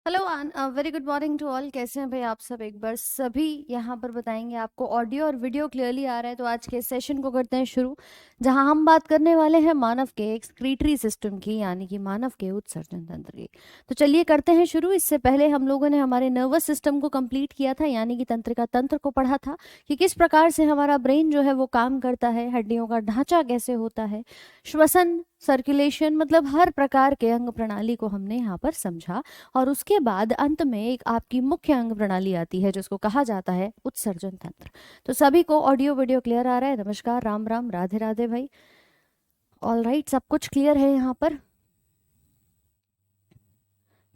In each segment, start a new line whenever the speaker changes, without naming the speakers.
Hello, very good morning to all. कैसे हैं भाई आप सब? एक बार सभी यहाँ पर बताएंगे। आपको ऑडियो और वीडियो क्लियरली आ रहा है? तो आज के सेशन को करते हैं शुरू, जहाँ हम बात करने वाले हैं मानव के एक्सक्रीटरी सिस्टम की, यानी कि मानव के उत्सर्जन तंत्र की। तो चलिए करते हैं शुरू। इससे पहले हम लोगों ने हमारे नर्वस सिस्टम को कंप्लीट किया था, यानी कि तंत्रिका तंत्र को पढ़ा था कि किस प्रकार से हमारा ब्रेन जो है वो काम करता है, हड्डियों का ढांचा कैसे होता है, श्वसन, सर्कुलेशन, मतलब हर प्रकार के अंग प्रणाली को हमने यहाँ पर समझा। और उसके बाद अंत में एक आपकी मुख्य अंग प्रणाली आती है जिसको कहा जाता है उत्सर्जन तंत्र। तो सभी को ऑडियो वीडियो क्लियर आ रहा है? नमस्कार, राम राम, राधे राधे भाई। ऑल राइट, सब कुछ क्लियर है यहाँ पर?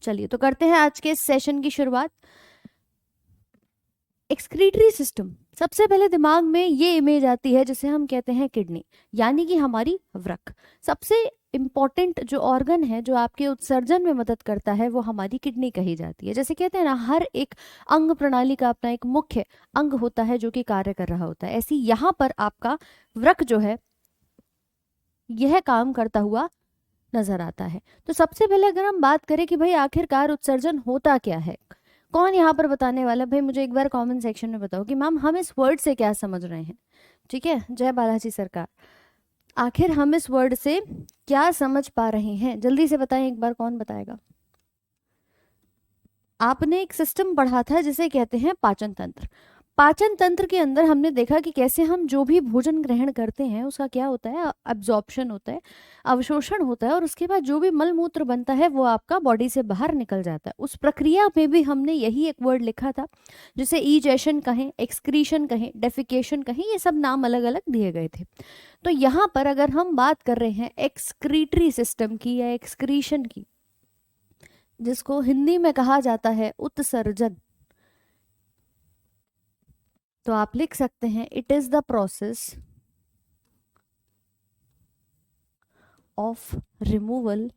चलिए तो करते हैं आज के सेशन की शुरुआत। एक्सक्रीटरी सिस्टम, सबसे पहले दिमाग में ये इमेज आती है जिसे हम कहते हैं किडनी, यानी कि हमारी वृक्क। सबसे इम्पॉर्टेंट जो ऑर्गन है जो आपके उत्सर्जन में मदद करता है वो हमारी किडनी कही जाती है। जैसे कहते हैं ना, हर एक अंग प्रणाली का अपना एक मुख्य अंग होता है जो कि कार्य कर रहा होता है, ऐसी यहाँ पर आपका वृक्क जो है यह काम करता हुआ नजर आता है। तो सबसे पहले अगर हम बात करें कि भाई आखिरकार उत्सर्जन होता क्या है, कौन यहाँ पर बताने वाला? भाई मुझे एक बार कमेंट सेक्शन में बताओ कि मैम हम इस वर्ड से क्या समझ रहे हैं। ठीक है, जय बालाजी सरकार। आखिर हम इस वर्ड से क्या समझ पा रहे हैं, जल्दी से बताएं एक बार, कौन बताएगा? आपने एक सिस्टम पढ़ा था जिसे कहते हैं पाचन तंत्र। पाचन तंत्र के अंदर हमने देखा कि कैसे हम जो भी भोजन ग्रहण करते हैं उसका क्या होता है, अब्जॉर्प्शन होता है, अवशोषण होता है, और उसके बाद जो भी मल मूत्र बनता है वो आपका बॉडी से बाहर निकल जाता है। उस प्रक्रिया में भी हमने यही एक वर्ड लिखा था जिसे ईजेशन कहें, एक्सक्रीशन कहें, डेफिकेशन कहें, ये सब नाम अलग अलग दिए गए थे। तो यहाँ पर अगर हम बात कर रहे हैं एक्सक्रीटरी सिस्टम की या एक्सक्रीशन की, जिसको हिंदी में कहा जाता है उत्सर्जन, तो आप लिख सकते हैं it is the process of removal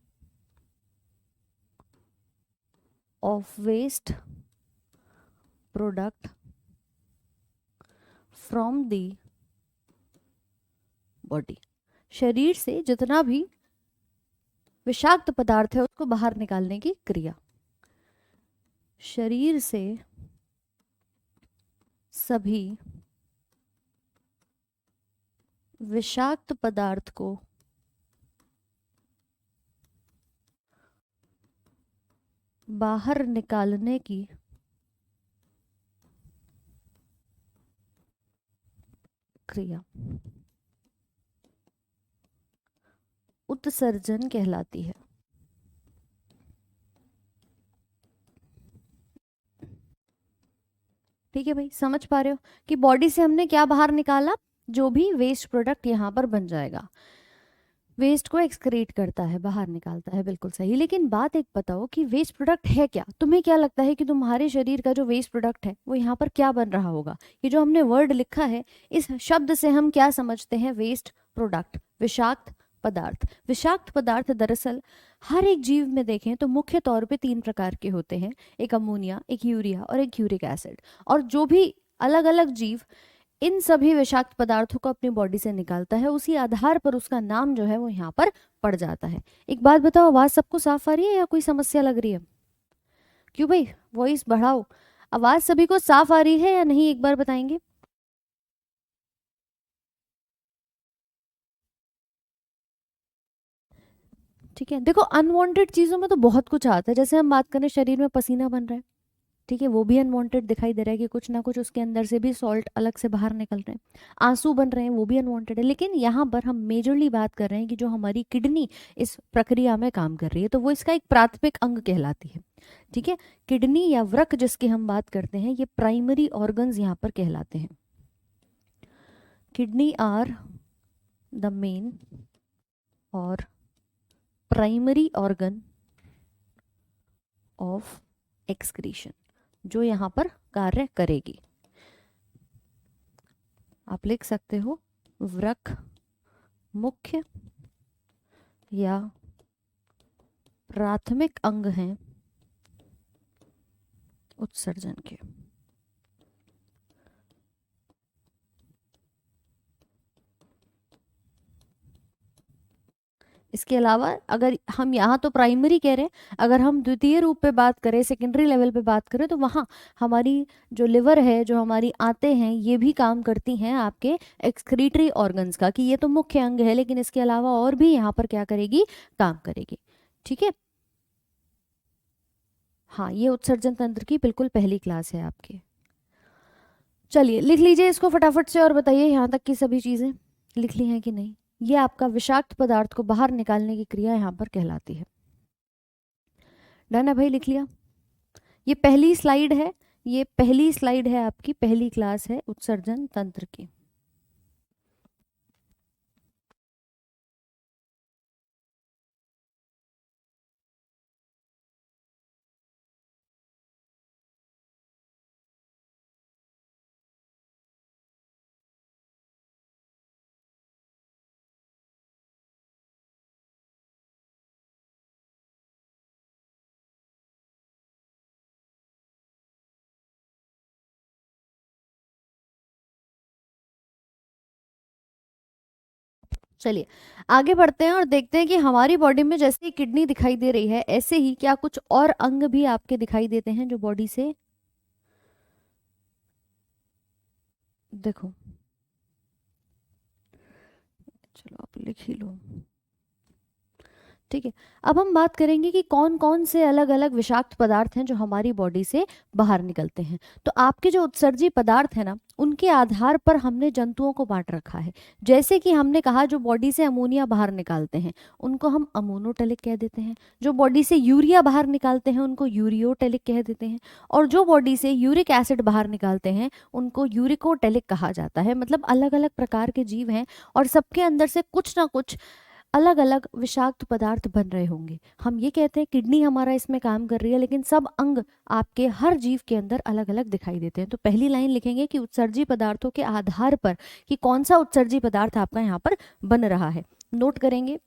of waste product from the body. शरीर से जितना भी विषाक्त पदार्थ है उसको बाहर निकालने की क्रिया। शरीर से सभी विषाक्त पदार्थ को बाहर निकालने की क्रिया उत्सर्जन कहलाती है। ठीक है भाई, समझ पा रहे हो कि बॉडी से हमने क्या बाहर निकाला? जो भी वेस्ट प्रोडक्ट यहाँ पर बन जाएगा, वेस्ट को एक्सक्रीट करता है, बाहर निकालता है, बिल्कुल सही। लेकिन बात एक बताओ कि वेस्ट प्रोडक्ट है क्या? तुम्हें क्या लगता है कि तुम्हारे शरीर का जो वेस्ट प्रोडक्ट है वो यहाँ पर क्या बन रहा होगा? ये जो हमने वर्ड लिखा है, इस शब्द से हम क्या समझते हैं? वेस्ट प्रोडक्ट, विषाक्त पदार्थ। विषाक्त पदार्थ दरअसल हर एक जीव में देखें तो मुख्य तौर पे 3 प्रकार के होते हैं, एक अमोनिया, एक यूरिया और एक यूरिक एसिड। और जो भी अलग अलग जीव इन सभी विषाक्त पदार्थों को अपनी बॉडी से निकालता है, उसी आधार पर उसका नाम जो है वो यहाँ पर पड़ जाता है। एक बात बताओ, आवाज सबको साफ आ रही है या कोई समस्या लग रही है? क्यों भाई, वॉइस बढ़ाओ। आवाज सभी को साफ आ रही है या नहीं, एक बार बताएंगे? ठीक है, देखो अनवांटेड चीजों में तो बहुत कुछ आता है। जैसे हम बात करें, शरीर में पसीना बन रहा है, ठीक है, वो भी अनवांटेड दिखाई दे रहा है कि कुछ ना कुछ उसके अंदर से भी सॉल्ट अलग से बाहर निकल रहे हैं। आंसू बन रहे हैं, वो भी अनवांटेड है। लेकिन यहाँ पर हम मेजरली बात कर रहे हैं कि जो हमारी किडनी इस प्रक्रिया में काम कर रही है, तो वो इसका एक प्राथमिक अंग कहलाती है। ठीक है, किडनी या वृक्क जिसकी हम बात करते हैं, ये प्राइमरी ऑर्गन्स यहाँ पर कहलाते हैं। किडनी आर द मेन और प्राइमरी ऑर्गन ऑफ एक्सक्रीशन, जो यहाँ पर कार्य करेगी। आप लिख सकते हो वृक्क मुख्य या प्राथमिक अंग हैं उत्सर्जन के। इसके अलावा अगर हम यहाँ तो प्राइमरी कह रहे हैं, अगर हम द्वितीय रूप पे बात करें, सेकेंडरी लेवल पे बात करें, तो वहाँ हमारी जो लिवर है, जो हमारी आंतें हैं, ये भी काम करती हैं आपके एक्सक्रीटरी ऑर्गन्स का, कि ये तो मुख्य अंग है लेकिन इसके अलावा और भी यहाँ पर क्या करेगी, काम करेगी। ठीक है, हाँ, ये उत्सर्जन तंत्र की बिल्कुल पहली क्लास है आपकी। चलिए लिख लीजिए इसको फटाफट से और बताइए यहाँ तक की सभी चीज़ें लिख ली हैं कि नहीं। ये आपका विषाक्त पदार्थ को बाहर निकालने की क्रिया यहाँ पर कहलाती है। डन है भाई, लिख लिया। ये पहली स्लाइड है, ये पहली स्लाइड है आपकी, पहली क्लास है उत्सर्जन तंत्र की। चलिए आगे बढ़ते हैं और देखते हैं कि हमारी बॉडी में जैसे ही किडनी दिखाई दे रही है, ऐसे ही क्या कुछ और अंग भी आपके दिखाई देते हैं जो बॉडी से, देखो, चलो आप लिख ही लो। ठीक है, अब हम बात करेंगे कि कौन कौन से अलग अलग विषाक्त पदार्थ हैं जो हमारी बॉडी से बाहर निकलते हैं। तो आपके जो उत्सर्जी पदार्थ है ना, उनके आधार पर हमने जंतुओं को बांट रखा है। जैसे कि हमने कहा, जो बॉडी से अमोनिया बाहर निकालते हैं उनको हम अमोनोटेलिक कह देते हैं, जो बॉडी से यूरिया बाहर निकालते हैं उनको यूरियोटेलिक कह देते हैं, और जो बॉडी से यूरिक एसिड बाहर निकालते हैं उनको यूरिकोटेलिक कहा जाता है। मतलब अलग अलग प्रकार के जीव हैं और सबके अंदर से कुछ ना कुछ अलग अलग विषाक्त पदार्थ बन रहे होंगे। हम ये कहते हैं किडनी हमारा इसमें काम कर रही है, लेकिन सब अंग आपके हर जीव के अंदर अलग अलग दिखाई देते हैं। तो पहली लाइन लिखेंगे कि उत्सर्जी पदार्थों के आधार पर कि कौन सा उत्सर्जी पदार्थ आपका यहाँ पर बन रहा है, नोट करेंगे।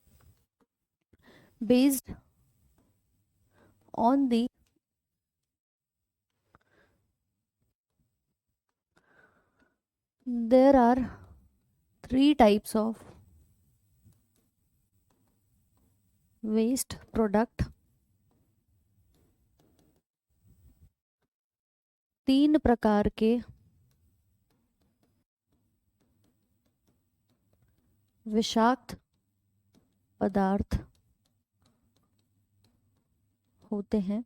Based on the there are 3 types of waste product, 3 प्रकार के विषाक्त पदार्थ होते हैं,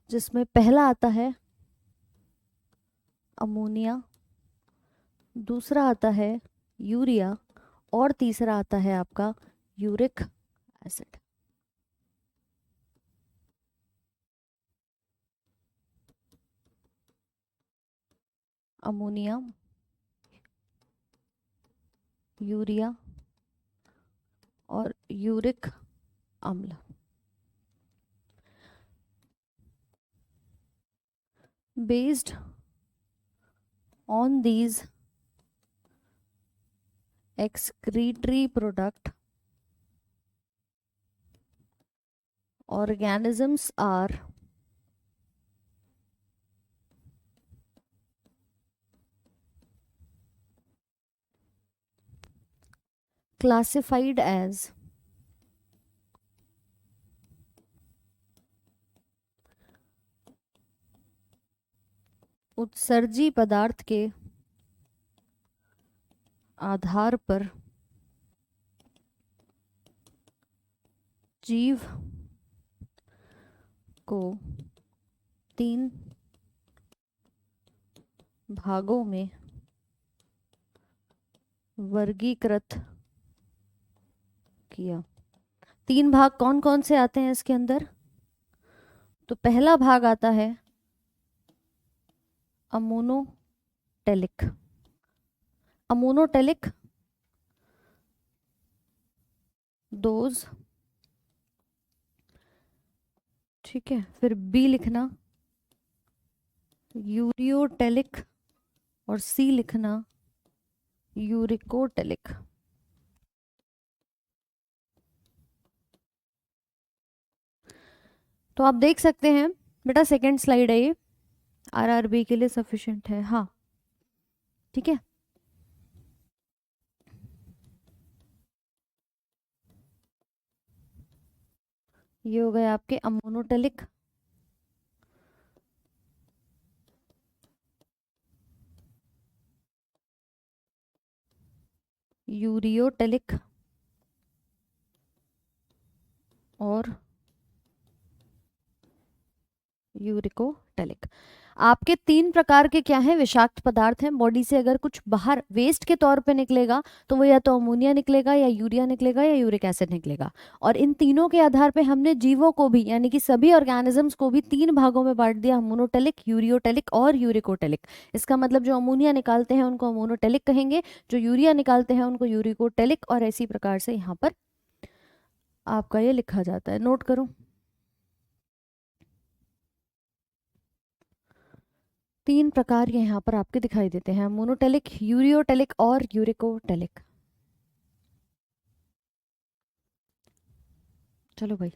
जिसमें पहला आता है अमोनिया, दूसरा आता है यूरिया, और तीसरा आता है आपका यूरिक एसिड। अमोनिया, यूरिया और यूरिक अम्ल। Based on these excretory product, organisms are classified as उत्सर्जी पदार्थ के आधार पर जीव को 3 भागों में वर्गीकृत किया। 3 भाग कौन कौन से आते हैं इसके अंदर? तो पहला भाग आता है अमोनोटेलिक। अमोनोटेलिक डोज, ठीक है। फिर बी लिखना यूरियोटेलिक और सी लिखना यूरिकोटेलिक। तो आप देख सकते हैं बेटा, सेकंड स्लाइड है ये, आरआरबी के लिए सफिशिएंट है। हाँ ठीक है, ये हो गए आपके अमोनोटेलिक, यूरियोटेलिक और यूरिकोटेलिक। आपके तीन प्रकार के क्या हैं, विषाक्त पदार्थ हैं। बॉडी से अगर कुछ बाहर वेस्ट के तौर पे निकलेगा तो वो या तो अमोनिया निकलेगा, या यूरिया निकलेगा, या यूरिक एसिड निकलेगा। और इन तीनों के आधार पे हमने जीवों को भी, यानी कि सभी ऑर्गेनिजम्स को भी तीन भागों में बांट दिया, अमोनोटेलिक, यूरियोटेलिक और यूरिकोटेलिक। इसका मतलब जो अमोनिया निकालते हैं उनको अमोनोटेलिक कहेंगे, जो यूरिया निकालते हैं उनको यूरिकोटेलिक, और इसी प्रकार से यहाँ पर आपका ये लिखा जाता है। नोट करो, तीन प्रकार ये यहाँ पर आपके दिखाई देते हैं, मोनोटेलिक, यूरियोटेलिक और यूरिकोटेलिक। चलो भाई,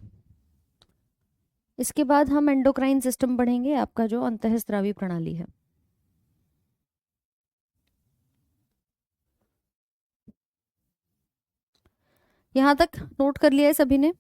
इसके बाद हम एंडोक्राइन सिस्टम पढ़ेंगे, आपका जो अंतःस्रावी प्रणाली है। यहाँ तक नोट कर लिया है सभी ने?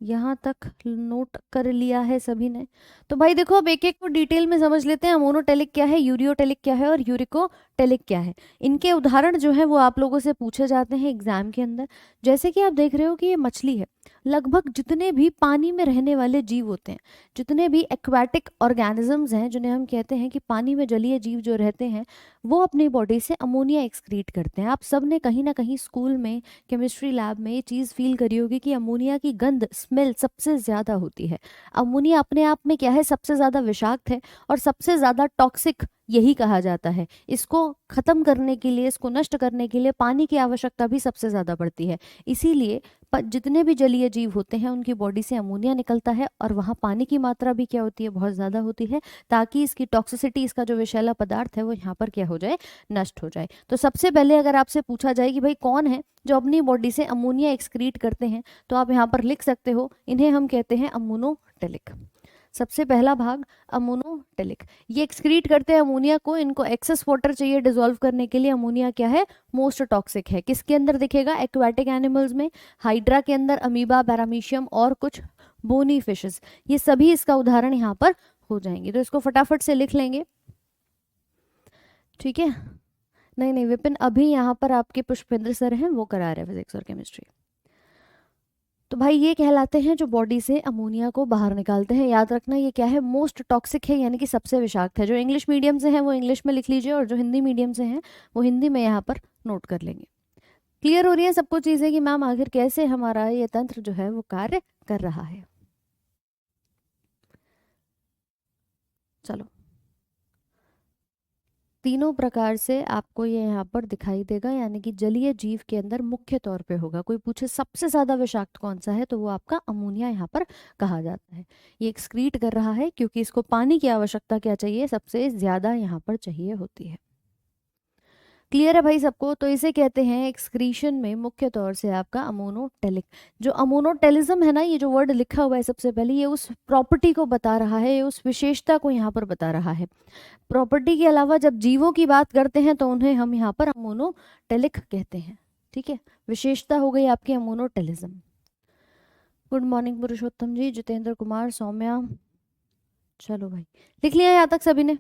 यहाँ तक नोट कर लिया है सभी ने? तो भाई देखो, अब एक एक को डिटेल में समझ लेते हैं, अमोनोटेलिक क्या है, यूरियोटेलिक क्या है और यूरिकोटेलिक क्या है। इनके उदाहरण जो है वो आप लोगों से पूछे जाते हैं एग्जाम के अंदर। जैसे कि आप देख रहे हो कि ये मछली है, लगभग जितने भी पानी में रहने वाले जीव होते हैं, जितने भी एक्वाटिक ऑर्गेनिजम्स हैं, जिन्हें हम कहते हैं कि पानी में जलीय जीव जो रहते हैं, वो अपनी बॉडी से अमोनिया एक्सक्रीट करते हैं। आप सब ने कहीं ना कहीं स्कूल में केमिस्ट्री लैब में ये चीज़ फील करी होगी कि अमोनिया की गंध, स्मेल सबसे ज़्यादा होती है। अमोनिया अपने आप में क्या है, सबसे ज़्यादा विषाक्त है और सबसे ज़्यादा टॉक्सिक यही कहा जाता है। इसको ख़त्म करने के लिए, इसको नष्ट करने के लिए पानी की आवश्यकता भी सबसे ज़्यादा पड़ती है। इसीलिए जितने भी जलीय जीव होते हैं उनकी बॉडी से अमोनिया निकलता है, और वहाँ पानी की मात्रा भी क्या होती है, बहुत ज़्यादा होती है, ताकि इसकी टॉक्सिसिटी, इसका जो विषैला पदार्थ है वो यहाँ पर क्या हो जाए, नष्ट हो जाए। तो सबसे पहले अगर आपसे पूछा जाए कि भाई कौन है जो अपनी बॉडी से अमोनिया एक्सक्रीट करते हैं, तो आप यहाँ पर लिख सकते हो, इन्हें हम कहते हैं अमोनोटेलिक। सबसे पहला भाग अमोनोटेलिक, ये एक्सक्रीट करते हैं अमोनिया को। इनको एक्सेस वाटर चाहिए डिसॉल्व करने के लिए। अमोनिया क्या है, मोस्ट टॉक्सिक है। किसके अंदर दिखेगा, एक्वाटिक एनिमल्स में, हाइड्रा के अंदर, अमीबा, पैरामीशियम और कुछ बोनी फिशेस, ये सभी इसका उदाहरण यहाँ पर हो जाएंगे। तो इसको फटाफट से लिख लेंगे, ठीक है। नहीं नहीं विपिन, अभी यहाँ पर आपके पुष्पेंद्र सर हैं, वो करा रहे हैं फिजिक्स और केमिस्ट्री। तो भाई ये कहलाते हैं जो बॉडी से अमोनिया को बाहर निकालते हैं। याद रखना ये क्या है, मोस्ट टॉक्सिक है, यानी कि सबसे विषाक्त है। जो इंग्लिश मीडियम से हैं वो इंग्लिश में लिख लीजिए, और जो हिंदी मीडियम से हैं वो हिंदी में यहाँ पर नोट कर लेंगे। क्लियर हो रही है सबको चीज़ें कि मैम आखिर कैसे हमारा ये तंत्र जो है वो कार्य कर रहा है। चलो, तीनों प्रकार से आपको ये यहाँ पर दिखाई देगा, यानी कि जलीय जीव के अंदर मुख्य तौर पे होगा। कोई पूछे सबसे ज़्यादा विषाक्त कौन सा है, तो वो आपका अमोनिया यहाँ पर कहा जाता है। ये एक्सक्रीट कर रहा है क्योंकि इसको पानी की आवश्यकता क्या चाहिए, सबसे ज़्यादा यहाँ पर चाहिए होती है। क्लियर है भाई सबको? तो इसे कहते हैं एक्सक्रीशन में मुख्य तौर से आपका अमोनोटेलिक। जो अमोनोटेलिज्म है ना, ये जो वर्ड लिखा हुआ है सबसे पहले, ये उस प्रॉपर्टी को बता रहा है, ये उस विशेषता को यहाँ पर बता रहा है। प्रॉपर्टी के अलावा जब जीवों की बात करते हैं तो उन्हें हम यहाँ पर अमोनोटेलिक कहते हैं, ठीक है। विशेषता हो गई आपकी अमोनोटेलिज्म। गुड मॉर्निंग पुरुषोत्तम जी, जितेंद्र कुमार, सौम्या। चलो भाई, लिख लिया यहाँ तक सभी ने?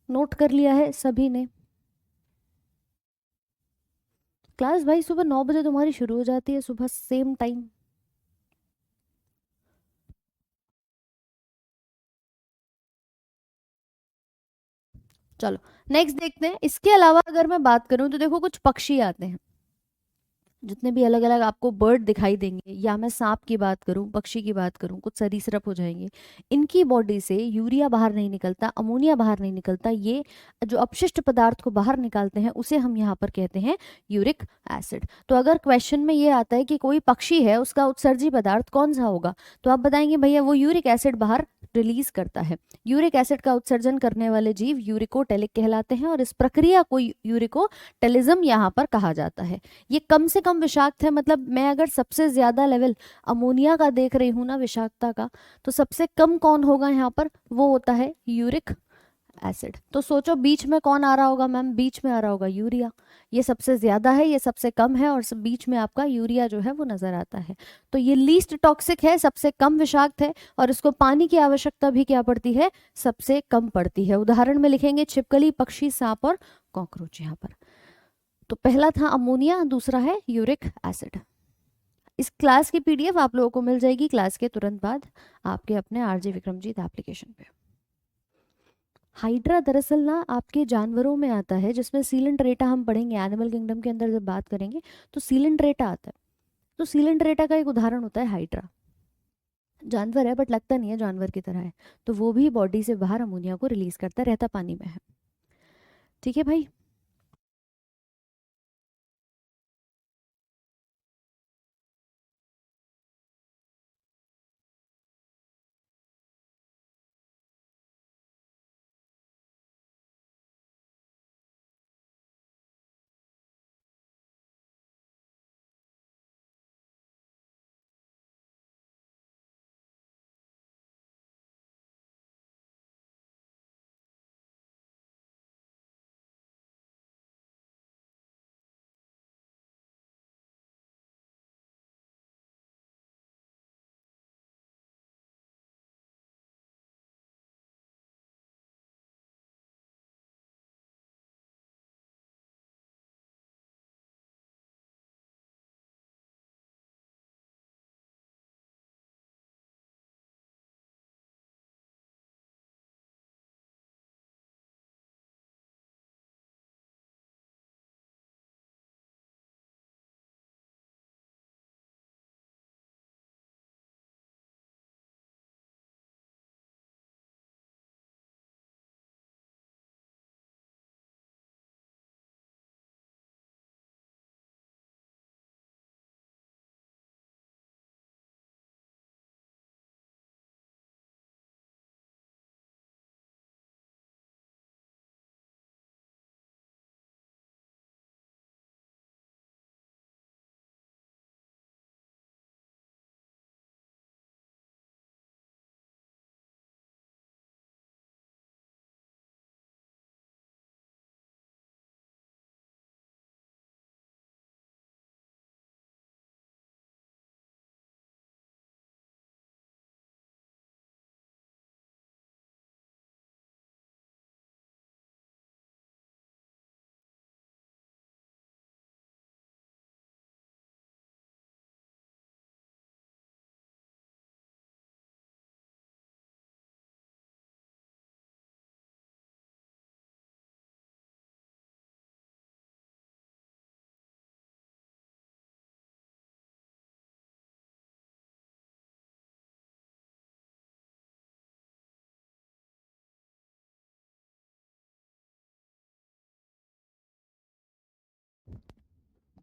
नोट कर लिया है सभी ने? क्लास भाई सुबह 9 बजे तुम्हारी शुरू हो जाती है, सुबह सेम टाइम। चलो नेक्स्ट देखते हैं। इसके अलावा अगर मैं बात करूं तो देखो कुछ पक्षी आते हैं, जितने भी अलग अलग आपको बर्ड दिखाई देंगे, या मैं सांप की बात करूं, पक्षी की बात करूं, कुछ सरीसृप हो जाएंगे, इनकी बॉडी से यूरिया बाहर नहीं निकलता, अमोनिया बाहर नहीं निकलता। ये जो अपशिष्ट पदार्थ को बाहर निकालते हैं उसे हम यहाँ पर कहते हैं यूरिक एसिड। तो अगर क्वेश्चन में ये आता है कि कोई पक्षी है, उसका उत्सर्जी पदार्थ कौन सा होगा, तो आप बताएंगे भैया वो यूरिक एसिड बाहर रिलीज करता है। यूरिक एसिड का उत्सर्जन करने वाले जीव यूरिकोटेलिक कहलाते हैं और इस प्रक्रिया को यूरिकोटेलिज्म यहाँ पर कहा जाता है। ये कम से कम विषाक्त है, मतलब मैं अगर सबसे ज्यादा लेवल अमोनिया का देख रही हूँ ना विषाक्तता का, तो सबसे कम कौन होगा यहाँ पर, वो होता है यूरिक एसिड। तो सोचो बीच में कौन आ रहा होगा मैम, बीच में आ रहा होगा यूरिया। ये सबसे ज्यादा है, ये सबसे कम है, और बीच में आपका यूरिया जो है वो नजर आता है। तो ये लीस्ट टॉक्सिक है, सबसे कम विषाक्त है, और इसको पानी की आवश्यकता भी क्या पड़ती है, सबसे कम पड़ती है। उदाहरण में लिखेंगे छिपकली, पक्षी, सांप और कॉकरोच यहाँ पर। तो पहला था अमोनिया, दूसरा है यूरिक एसिड। इस क्लास की पीडीएफ आप लोगों को मिल जाएगी क्लास के तुरंत बाद आपके अपने आरजे विक्रमजीत एप्लीकेशन पे। हाइड्रा दरअसल ना आपके जानवरों में आता है, जिसमें सीलेंट्रेटा हम पढ़ेंगे एनिमल किंगडम के अंदर जब बात करेंगे, तो सीलेंट्रेटा आता है। तो सीलेंट्रेटा का एक उदाहरण होता है हाइड्रा। जानवर है बट लगता नहीं है जानवर की तरह है, तो वो भी बॉडी से बाहर अमोनिया को रिलीज करता रहता, पानी में है। ठीक है भाई।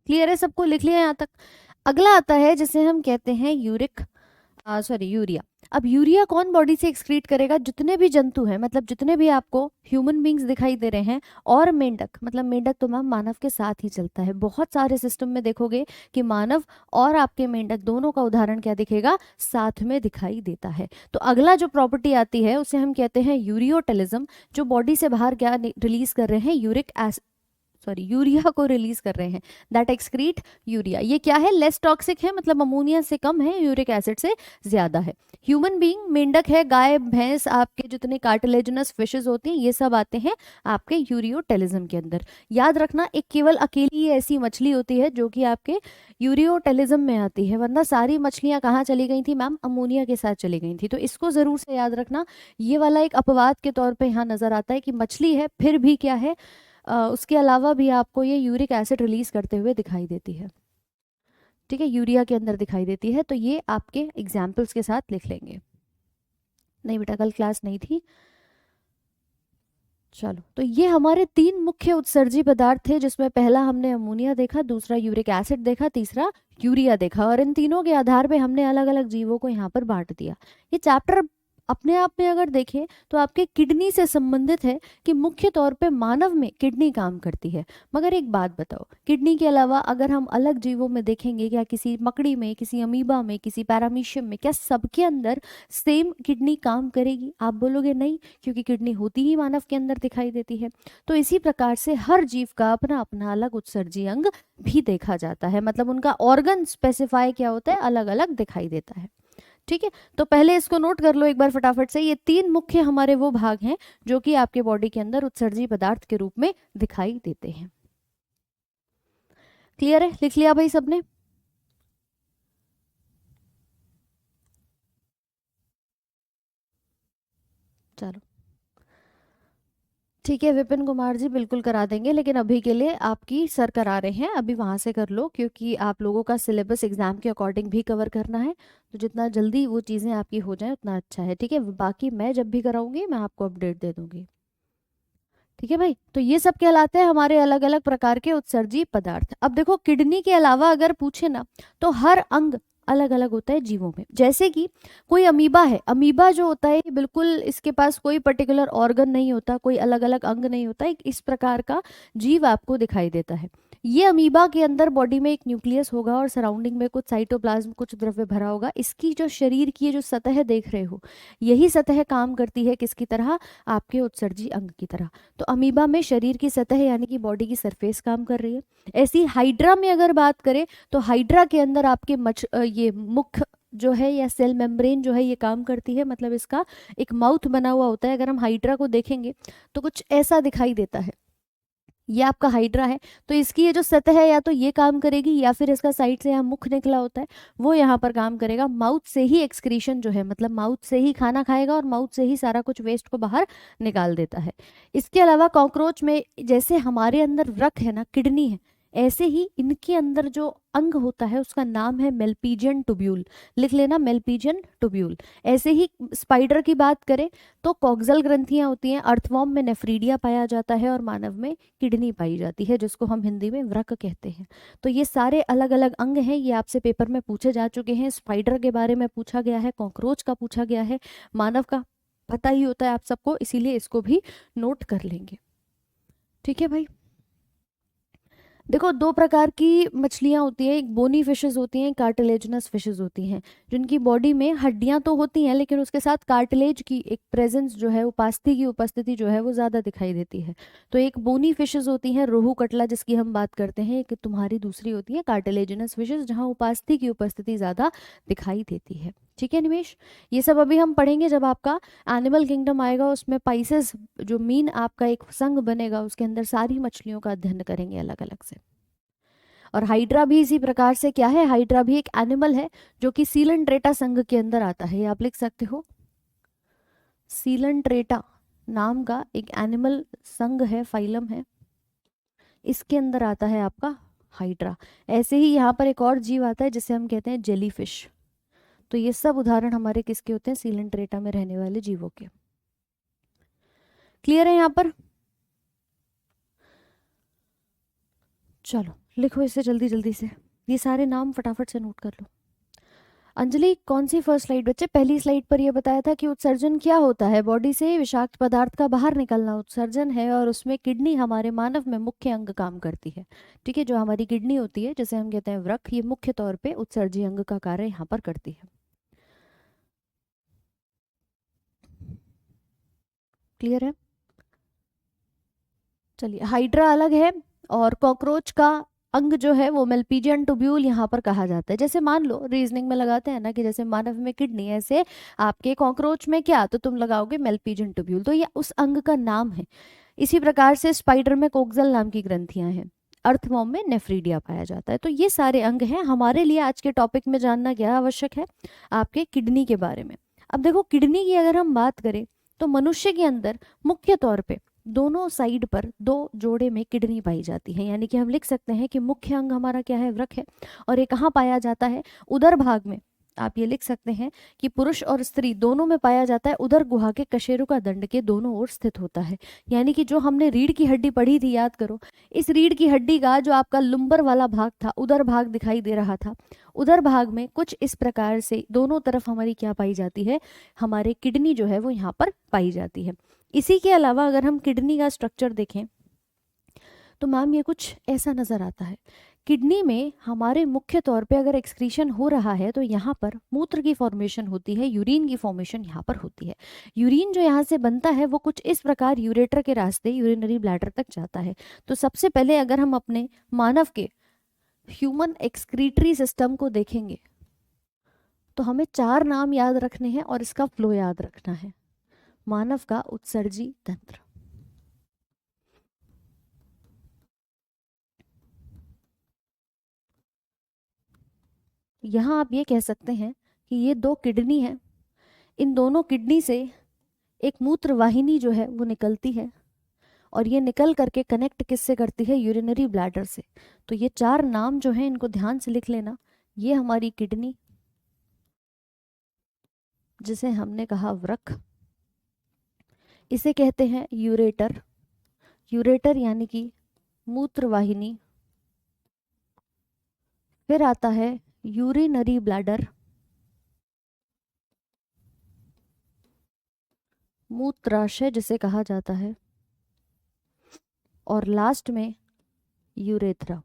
क्लियर है सबको, लिख लिया यहाँ तक। अगला आता है जिसे हम कहते हैं यूरिया। अब यूरिया कौन बॉडी से एक्सक्रीट करेगा, जितने भी जंतु हैं, मतलब जितने भी आपको ह्यूमन बींग्स दिखाई दे रहे हैं, और मेंढक, मतलब मेंढक तो मैम मानव के साथ ही चलता है। बहुत सारे सिस्टम में देखोगे कि मानव और आपके मेंढक दोनों का उदाहरण क्या दिखेगा, साथ में दिखाई देता है। तो अगला जो प्रॉपर्टी आती है उसे हम कहते हैं यूरियोटेलिज्म, जो बॉडी से बाहर क्या रिलीज कर रहे हैं, यूरिया को रिलीज कर रहे हैं, दैट एक्सक्रीट यूरिया। ये क्या है, लेस टॉक्सिक है, मतलब अमोनिया से कम है, यूरिक एसिड से ज्यादा है। ह्यूमन बीइंग, मेंढक है, गाय, भैंस, आपके जितने कार्टिलेजिनस फिशेस होती हैं, ये सब आते हैं आपके यूरियोटेलिज्म के अंदर। याद रखना, एक केवल अकेली ऐसी मछली होती है जो कि आपके यूरियोटेलिज्म में आती है, वरना सारी मछलियां कहाँ चली गई थी मैम, अमोनिया के साथ चली गई थी। तो इसको जरूर से याद रखना, ये वाला एक अपवाद के तौर पे यहाँ नजर आता है कि मछली है फिर भी क्या है, उसके अलावा भी आपको ये यूरिक एसिड रिलीज करते हुए दिखाई देती है। ठीक है, यूरिया के अंदर दिखाई देती है। तो ये आपके एग्जाम्पल्स के साथ लिख लेंगे। नहीं बेटा कल क्लास नहीं थी। चलो, तो ये हमारे 3 मुख्य उत्सर्जी पदार्थ थे, जिसमें पहला हमने अमोनिया देखा, दूसरा यूरिक एसिड देखा, तीसरा यूरिया देखा, और इन तीनों के आधार पे हमने अलग अलग जीवों को यहाँ पर बांट दिया। ये चैप्टर अपने आप में अगर देखें तो आपके किडनी से संबंधित है कि मुख्य तौर पे मानव में किडनी काम करती है। मगर एक बात बताओ, किडनी के अलावा अगर हम अलग जीवों में देखेंगे, क्या किसी मकड़ी में, किसी अमीबा में, किसी पैरामीशियम में, क्या सबके अंदर सेम किडनी काम करेगी? आप बोलोगे नहीं, क्योंकि किडनी होती ही मानव के अंदर दिखाई देती है। तो इसी प्रकार से हर जीव का अपना अपना अलग उत्सर्जी अंग भी देखा जाता है, मतलब उनका ऑर्गन स्पेसिफाई क्या होता है, अलग अलग दिखाई देता है। ठीक है, तो पहले इसको नोट कर लो एक बार फटाफट से। ये तीन मुख्य हमारे वो भाग हैं जो कि आपके बॉडी के अंदर उत्सर्जी पदार्थ के रूप में दिखाई देते हैं। क्लियर है? लिख लिया भाई सबने? चलो ठीक है विपिन कुमार जी, बिल्कुल करा देंगे, लेकिन अभी के लिए आपकी सर करा रहे हैं, अभी वहां से कर लो, क्योंकि आप लोगों का सिलेबस एग्जाम के अकॉर्डिंग भी कवर करना है। तो जितना जल्दी वो चीज़ें आपकी हो जाए उतना अच्छा है। ठीक है, बाकी मैं जब भी कराऊंगी मैं आपको अपडेट दे दूंगी। ठीक है भाई, तो ये सब कहलाते हैं हमारे अलग अलग प्रकार के उत्सर्जी पदार्थ। अब देखो, किडनी के अलावा अगर पूछे ना, तो हर अंग अलग अलग होता है जीवों में। जैसे कि कोई अमीबा है, अमीबा जो होता है बिल्कुल इसके पास कोई पर्टिकुलर ऑर्गन नहीं होता, कोई अलग अलग अंग नहीं होता, एक इस प्रकार का जीव आपको दिखाई देता है। ये अमीबा के अंदर बॉडी में एक न्यूक्लियस होगा और सराउंडिंग में कुछ साइटोप्लाज्म, कुछ द्रव्य भरा होगा। इसकी जो शरीर की ये जो सतह देख रहे हो, यही सतह काम करती है किसकी तरह? आपके उत्सर्जी अंग की तरह। तो अमीबा में शरीर की सतह यानी कि बॉडी की सरफेस काम कर रही है। ऐसी हाइड्रा में अगर बात करें, तो हाइड्रा के अंदर आपके ये मुख जो है या सेल मेम्ब्रेन जो है ये काम करती है, मतलब इसका एक माउथ बना हुआ होता है। अगर हम हाइड्रा को देखेंगे तो कुछ ऐसा दिखाई देता है, ये आपका हाइड्रा है। तो इसकी ये जो सतह है, या तो ये काम करेगी या फिर इसका साइड से यहाँ मुख निकला होता है वो यहाँ पर काम करेगा। माउथ से ही एक्सक्रीशन जो है, मतलब माउथ से ही खाना खाएगा और माउथ से ही सारा कुछ वेस्ट को बाहर निकाल देता है। इसके अलावा कॉकरोच में जैसे हमारे अंदर रक्त है ना, किडनी है, ऐसे ही इनके अंदर जो अंग होता है उसका नाम है मेल्पीजियन टुब्यूल। लिख लेना, मेल्पीजियन टुब्यूल। ऐसे ही स्पाइडर की बात करें तो कॉक्सल ग्रंथियां होती हैं, अर्थवॉर्म में नेफ्रीडिया पाया जाता है और मानव में किडनी पाई जाती है, जिसको हम हिंदी में वृक्क कहते हैं। तो ये सारे अलग अलग अंग हैं, ये आपसे पेपर में पूछे जा चुके हैं। स्पाइडर के बारे में पूछा गया है, कॉकरोच का पूछा गया है, मानव का पता ही होता है आप सबको, इसीलिए इसको भी नोट कर लेंगे। ठीक है भाई, देखो दो प्रकार की मछलियां होती हैं, एक बोनी फिशेस होती हैं, कार्टिलेजिनस फिशेस होती हैं, जिनकी बॉडी में हड्डियां तो होती हैं लेकिन उसके साथ कार्टिलेज की एक प्रेजेंस जो है, उपास्थि की उपस्थिति जो है वो ज़्यादा दिखाई देती है। तो एक बोनी फिशेस होती हैं, रोहू कटला जिसकी हम बात करते हैं, एक तुम्हारी दूसरी होती है कार्टिलेजिनस फिशेस, जहाँ उपास्थि की उपस्थिति ज़्यादा दिखाई देती है। ठीक है निमेश, ये सब अभी हम पढ़ेंगे जब आपका एनिमल किंगडम आएगा, उसमें पाइसेस जो मीन आपका एक संघ बनेगा उसके अंदर सारी मछलियों का अध्ययन करेंगे अलग अलग से। और हाइड्रा भी इसी प्रकार से क्या है, हाइड्रा भी एक एनिमल है जो कि सीलंट्रेटा संघ के अंदर आता है। ये आप लिख सकते हो, सीलंट्रेटा नाम का एक एनिमल संघ है, फाइलम है, इसके अंदर आता है आपका हाइड्रा। ऐसे ही यहाँ पर एक और जीव आता है जिसे हम कहते हैं जेलीफिश। तो ये सब उदाहरण हमारे किसके होते हैं? सीलंट्रेटा में रहने वाले जीवों के। क्लियर है यहाँ पर? चलो लिखो इसे जल्दी जल्दी से, ये सारे नाम फटाफट से नोट कर लो। अंजलि कौन सी फर्स्ट स्लाइड बच्चे? पहली स्लाइड पर यह बताया था कि उत्सर्जन क्या होता है, बॉडी से विषाक्त पदार्थ का बाहर निकलना उत्सर्जन है, और उसमें किडनी हमारे मानव में मुख्य अंग काम करती है। ठीक है, जो हमारी किडनी होती है जिसे हम कहते हैं वृक्क, ये मुख्य तौर पे उत्सर्जी अंग का कार्य यहाँ पर करती है। क्लियर है? चलिए, हाइड्रा अलग है और कॉकरोच का अंग जो है वो मेल्पीजियन टुब्यूल यहाँ पर कहा जाता है। जैसे मान लो रीजनिंग में लगाते हैं ना कि जैसे मानव में किडनी, ऐसे आपके कॉकरोच में क्या, तो तुम लगाओगे मेल्पीजियन टुब्यूल, तो ये उस अंग का नाम है। इसी प्रकार से स्पाइडर में कोक्सल नाम की ग्रंथियां हैं, अर्थवॉर्म में नेफ्रीडिया पाया जाता है। तो ये सारे अंग हैं। हमारे लिए आज के टॉपिक में जानना क्या आवश्यक है? आपके किडनी के बारे में। अब देखो, किडनी की अगर हम बात करें तो मनुष्य के अंदर मुख्य तौर पे दोनों साइड पर दो जोड़े में किडनी पाई जाती है, यानी कि हम लिख सकते हैं कि मुख्य अंग हमारा क्या है? वृक्क है। और ये कहाँ पाया जाता है? उदर भाग में, आप ये लिख सकते हैं कि पुरुष और स्त्री दोनों में पाया जाता है, उदर गुहा के कशेरुका दंड के दोनों ओर स्थित होता है। यानी कि जो हमने रीढ़ की हड्डी पढ़ी थी, याद करो, इस रीढ़ की हड्डी का जो आपका लुम्बर वाला भाग था, उदर भाग दिखाई दे रहा था, उदर भाग में कुछ इस प्रकार से दोनों तरफ हमारी क्या पाई जाती है, हमारे किडनी जो है वो यहाँ पर पाई जाती है। इसी के अलावा अगर हम किडनी का स्ट्रक्चर देखें तो मैम ये कुछ ऐसा नज़र आता है। किडनी में हमारे मुख्य तौर पे अगर एक्सक्रीशन हो रहा है तो यहाँ पर मूत्र की फॉर्मेशन होती है, यूरिन की फॉर्मेशन यहाँ पर होती है। यूरिन जो यहाँ से बनता है वो कुछ इस प्रकार यूरेटर के रास्ते यूरिनरी ब्लैडर तक जाता है। तो सबसे पहले अगर हम अपने मानव के ह्यूमन एक्सक्रीटरी सिस्टम को देखेंगे तो हमें 4 नाम याद रखने हैं और इसका फ्लो याद रखना है। मानव का उत्सर्जी तंत्र, यहाँ आप ये कह सकते हैं कि ये 2 किडनी है, इन दोनों किडनी से एक मूत्र वाहिनी जो है वो निकलती है और ये निकल करके कनेक्ट किससे करती है, यूरिनरी ब्लैडर से। तो ये 4 नाम जो हैं इनको ध्यान से लिख लेना। ये हमारी किडनी, जिसे हमने कहा वृक्क, इसे कहते हैं यूरेटर, यूरेटर यानी कि मूत्र वाहिनी। फिर आता है यूरिनरी ब्लैडर, मूत्राशय जिसे कहा जाता है, और लास्ट में यूरेथ्रा।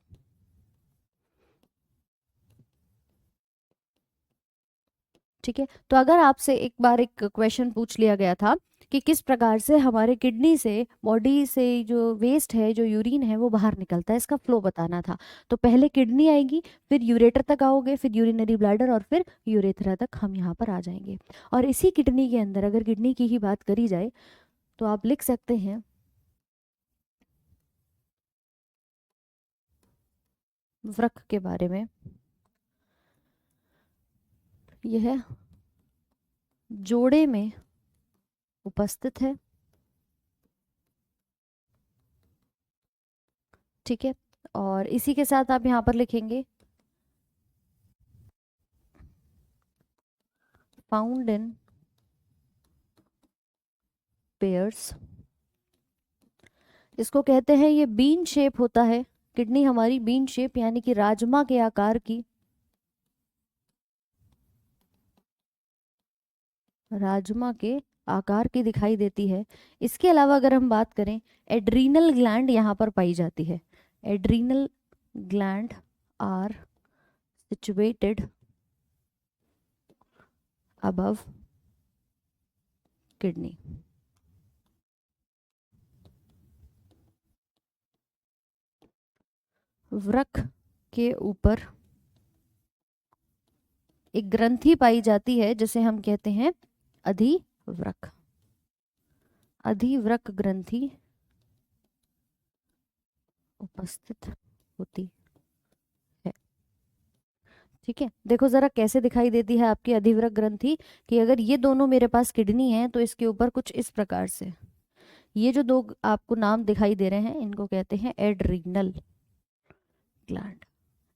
ठीक है, तो अगर आपसे एक बार एक क्वेश्चन पूछ लिया गया था कि किस प्रकार से हमारे किडनी से, बॉडी से जो वेस्ट है, जो यूरिन है वो बाहर निकलता है, इसका फ्लो बताना था, तो पहले किडनी आएगी, फिर यूरेटर तक आओगे, फिर यूरिनरी ब्लैडर और फिर यूरेथ्रा तक हम यहाँ पर आ जाएंगे। और इसी किडनी के अंदर अगर किडनी की ही बात करी जाए तो आप लिख सकते हैं वृक्क के बारे में। यह जोड़े में उपस्थित है, ठीक है, और इसी के साथ आप यहाँ पर लिखेंगे फाउंड इन पेयर्स। इसको कहते हैं, ये बीन शेप होता है, किडनी हमारी बीन शेप यानी कि राजमा के आकार की, राजमा के आकार की दिखाई देती है। इसके अलावा अगर हम बात करें, एड्रीनल ग्लैंड यहाँ पर पाई जाती है। Adrenal gland are situated above kidney. वृक्क के ऊपर एक ग्रंथि पाई जाती है जिसे हम कहते हैं अधिवृक्क। अधिवृक्क ग्रंथि उपस्थित होती है। ठीक है, देखो जरा कैसे दिखाई देती है आपकी अधिवृक्क ग्रंथि, कि अगर ये दोनों मेरे पास किडनी है तो इसके ऊपर कुछ इस प्रकार से ये जो 2 आपको नाम दिखाई दे रहे हैं इनको कहते हैं एड्रीनल ग्लैंड।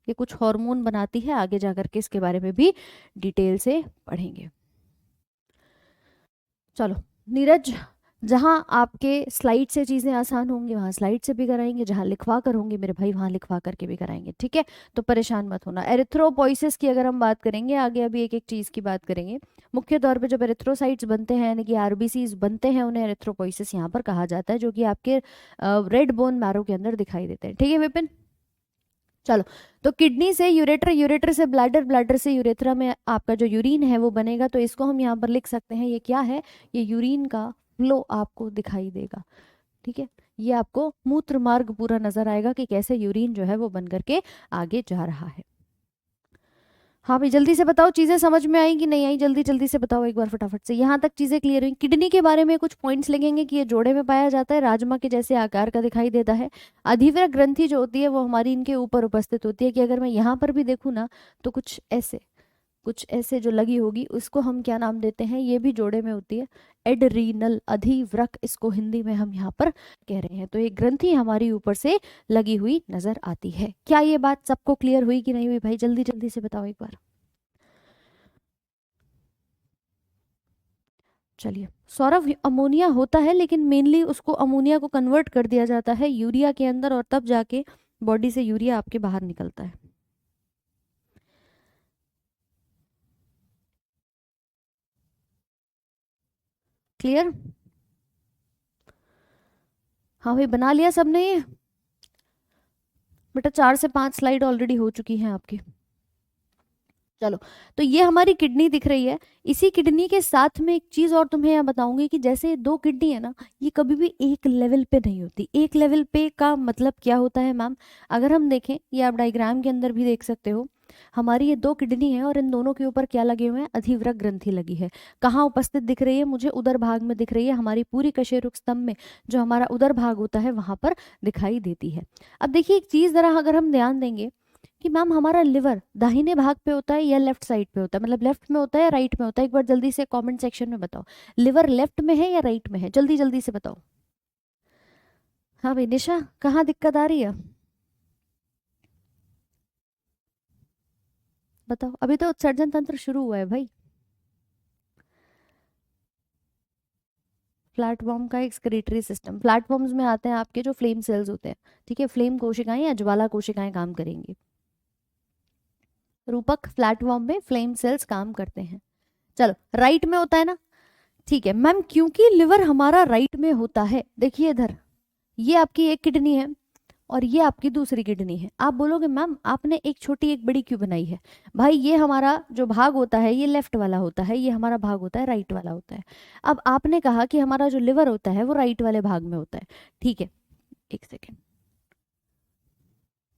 ये कुछ हार्मोन बनाती है, आगे जाकर के इसके बारे में भी डिटेल से पढ़ेंगे। चलो नीरज, जहाँ आपके स्लाइड से चीज़ें आसान होंगी वहाँ स्लाइड से भी कराएंगे, जहाँ लिखवा कर होंगे मेरे भाई वहाँ लिखवा करके भी कराएंगे, ठीक है, तो परेशान मत होना। एरिथ्रोपोइसिस की अगर हम बात करेंगे आगे, अभी एक एक चीज़ की बात करेंगे। मुख्य तौर पे जब एरिथ्रोसाइट्स बनते हैं यानी कि आरबीसीज बनते हैं, उन्हें एरिथ्रोपोइसिस यहाँ पर कहा जाता है, जो कि आपके रेड बोन मैरो के अंदर दिखाई देते हैं। ठीक है विपिन, चलो, तो किडनी से यूरेटर, यूरेटर से ब्लैडर, ब्लैडर से यूरेथ्रा में आपका जो यूरिन है वो बनेगा, तो इसको हम यहाँ पर लिख सकते हैं, ये क्या है, ये यूरिन का फ्लो आपको दिखाई देगा। ठीक है, ये आपको मूत्र मार्ग पूरा नजर आएगा कि कैसे यूरिन जो है वो बन करके आगे जा रहा है। हाँ भाई जल्दी से बताओ, चीजें समझ में आई कि नहीं आई, जल्दी जल्दी से बताओ एक बार फटाफट से। यहाँ तक चीजें क्लियर हुई? किडनी के बारे में कुछ पॉइंट्स लगेंगे कि ये जोड़े में पाया जाता है, राजमा के जैसे आकार का दिखाई देता है। अधिवृक्क ग्रंथि जो होती है वो हमारी इनके ऊपर उपस्थित होती है, कि अगर मैं यहाँ पर भी देखूँ ना तो कुछ ऐसे जो लगी होगी, उसको हम क्या नाम देते हैं, ये भी जोड़े में होती है, एड्रीनल अधिवृक्क, इसको हिंदी में हम यहाँ पर कह रहे हैं। तो ये ग्रंथि हमारी ऊपर से लगी हुई नजर आती है। क्या ये बात सबको क्लियर हुई कि नहीं हुई भाई, जल्दी जल्दी से बताओ एक बार। चलिए सौरभ, अमोनिया होता है लेकिन मेनली उसको अमोनिया को कन्वर्ट कर दिया जाता है यूरिया के अंदर और तब जाके बॉडी से यूरिया आपके बाहर निकलता है। क्लियर? हाँ भाई, बना लिया सबने ये? बेटा 4 से 5 स्लाइड ऑलरेडी हो चुकी हैं आपकी। चलो, तो ये हमारी किडनी दिख रही है। इसी किडनी के साथ में एक चीज और तुम्हें यहाँ बताऊंगी कि जैसे दो किडनी है ना, ये कभी भी एक लेवल पे नहीं होती। एक लेवल पे का मतलब क्या होता है मैम? अगर हम देखें, ये आप डायग्राम के अंदर भी देख सकते हो, हमारी ये दो किडनी है और इन दोनों के ऊपर क्या लगे हुए हैं? अधिवृक्क ग्रंथि लगी है। कहाँ उपस्थित दिख रही है मुझे? उदर भाग में दिख रही है। हमारी पूरी कशेरुक स्तंभ में जो हमारा उदर भाग होता है वहां पर दिखाई देती है। अब देखिए एक चीज जरा अगर हम ध्यान देंगे कि मैम हमारा लिवर दाहिने भाग पे होता है या लेफ्ट साइड पे होता है, मतलब लेफ्ट में होता है या राइट में होता है? एक बार जल्दी से कमेंट सेक्शन में बताओ, लिवर लेफ्ट में है या राइट में है? जल्दी जल्दी से बताओ। हाँ भाई निशा, कहाँ दिक्कत आ रही है बताओ? अभी तो उत्सर्जन तंत्र शुरू हुआ है भाई। प्लेटफॉर्म का एक्सक्रीटरी सिस्टम, प्लेटफॉर्म्स में आते हैं आपके जो फ्लेम सेल्स होते हैं, ठीक है, फ्लेम कोशिकाएं या ज्वाला कोशिकाएं काम करेंगी। रूपक प्लेटफॉर्म में फ्लेम सेल्स काम करते हैं। चलो, राइट में होता है ना, ठीक है मैम। क्योंकि लिवर हमारा राइट में होता है, देखिए इधर ये आपकी एक किडनी है और ये आपकी दूसरी किडनी है। आप बोलोगे मैम आपने एक छोटी एक बड़ी क्यों बनाई है? भाई ये हमारा जो भाग होता है ये लेफ्ट वाला होता है, ये हमारा भाग होता है राइट वाला होता है। अब आपने कहा कि हमारा जो लिवर होता है वो राइट वाले भाग में होता है, ठीक है, एक सेकेंड,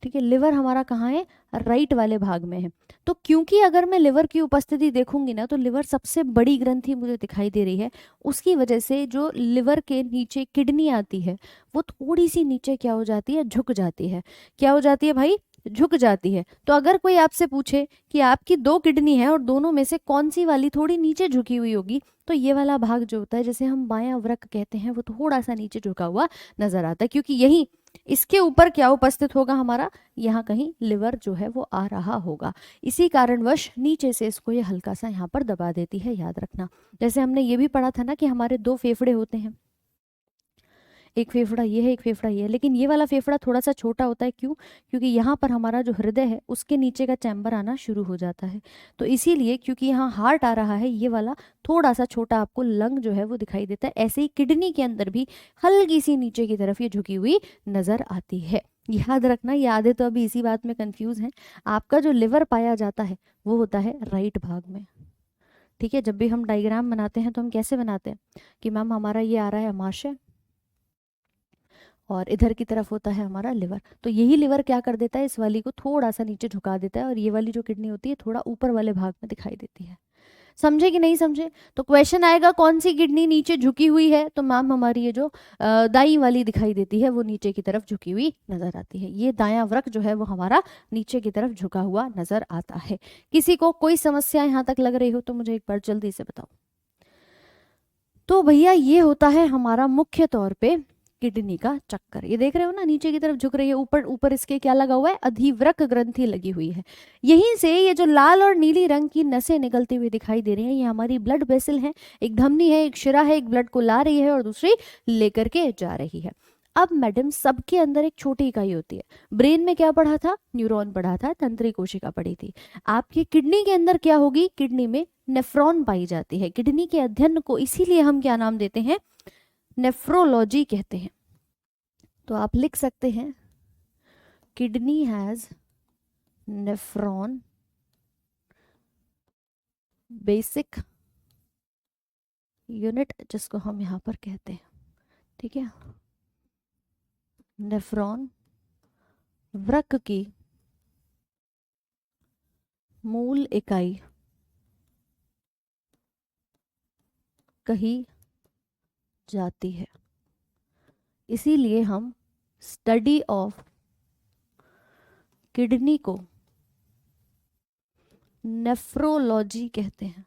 ठीक है, लिवर हमारा कहाँ है? राइट वाले भाग में है। तो क्योंकि अगर मैं लिवर की उपस्थिति देखूंगी ना, तो लिवर सबसे बड़ी ग्रंथि मुझे दिखाई दे रही है, उसकी वजह से जो लिवर के नीचे किडनी आती है वो थोड़ी सी नीचे क्या हो जाती है? झुक जाती है। क्या हो जाती है भाई? झुक जाती है। तो अगर कोई आपसे पूछे कि आपकी दो किडनी है और दोनों में से कौन सी वाली थोड़ी नीचे झुकी हुई होगी, तो ये वाला भाग जो होता है जिसे हम बायां वृक्क कहते हैं वो थोड़ा सा नीचे झुका हुआ नजर आता है, क्योंकि यही इसके ऊपर क्या उपस्थित होगा हमारा? यहाँ कहीं लिवर जो है वो आ रहा होगा। इसी कारणवश नीचे से इसको ये हल्का सा यहाँ पर दबा देती है, याद रखना। जैसे हमने ये भी पढ़ा था ना कि हमारे दो फेफड़े होते हैं, एक फेफड़ा ये है, एक फेफड़ा ये है, लेकिन ये वाला फेफड़ा थोड़ा सा छोटा होता है। क्यों? क्योंकि यहाँ पर हमारा जो हृदय है उसके नीचे का चैम्बर आना शुरू हो जाता है। तो इसीलिए क्योंकि यहाँ हार्ट आ रहा है, ये वाला थोड़ा सा छोटा आपको लंग जो है वो दिखाई देता है। ऐसे ही किडनी के अंदर भी हल्की सी नीचे की तरफ ये झुकी हुई नजर आती है। याद रखना, ये आधे तो अभी इसी बात में कंफ्यूज हैं। आपका जो लिवर पाया जाता है वो होता है राइट भाग में, ठीक है। जब भी हम डायग्राम बनाते हैं तो हम कैसे बनाते हैं कि मैम हमारा ये आ रहा है अमाशय और इधर की तरफ होता है हमारा लिवर। तो यही लिवर क्या कर देता है? इस वाली को थोड़ा सा नीचे झुका देता है और ये वाली जो किडनी होती है थोड़ा ऊपर वाले भाग में दिखाई देती है। समझे कि नहीं समझे? तो क्वेश्चन आएगा कौन सी किडनी नीचे झुकी हुई है, तो मैम हमारी ये जो दाई वाली दिखाई देती है वो नीचे की तरफ झुकी हुई नजर आती है। ये दायां वृक्क जो है वो हमारा नीचे की तरफ झुका हुआ नजर आता है। किसी को कोई समस्या यहाँ तक लग रही हो तो मुझे एक बार जल्दी से बताओ। तो भैया ये होता है हमारा मुख्य तौर पे किडनी का चक्कर। ये देख रहे हो ना, नीचे की तरफ झुक रही है, ऊपर ऊपर इसके क्या लगा हुआ है? अधिवृक्क ग्रंथि लगी हुई है। यहीं से ये जो लाल और नीली रंग की नसें निकलती हुई दिखाई दे रही हैं, ये हमारी ब्लड वेसल है। एक धमनी है, एक शिरा है, एक ब्लड को ला रही है और दूसरी लेकर के जा रही है। अब मैडम सबके अंदर एक छोटी इकाई होती है। ब्रेन में क्या पढ़ा था? न्यूरॉन पढ़ा था, तंत्रिका कोशिका पढ़ी थी। आपकी किडनी के अंदर क्या होगी? किडनी में नेफ्रॉन पाई जाती है। किडनी के अध्ययन को इसीलिए हम क्या नाम देते हैं? नेफ्रोलॉजी कहते हैं। तो आप लिख सकते हैं kidney has nephron basic unit, जिसको हम यहाँ पर कहते हैं, ठीक है। नेफ्रॉन वृक्क की मूल इकाई कही जाती है। इसीलिए हम स्टडी ऑफ किडनी को नेफ्रोलॉजी कहते हैं।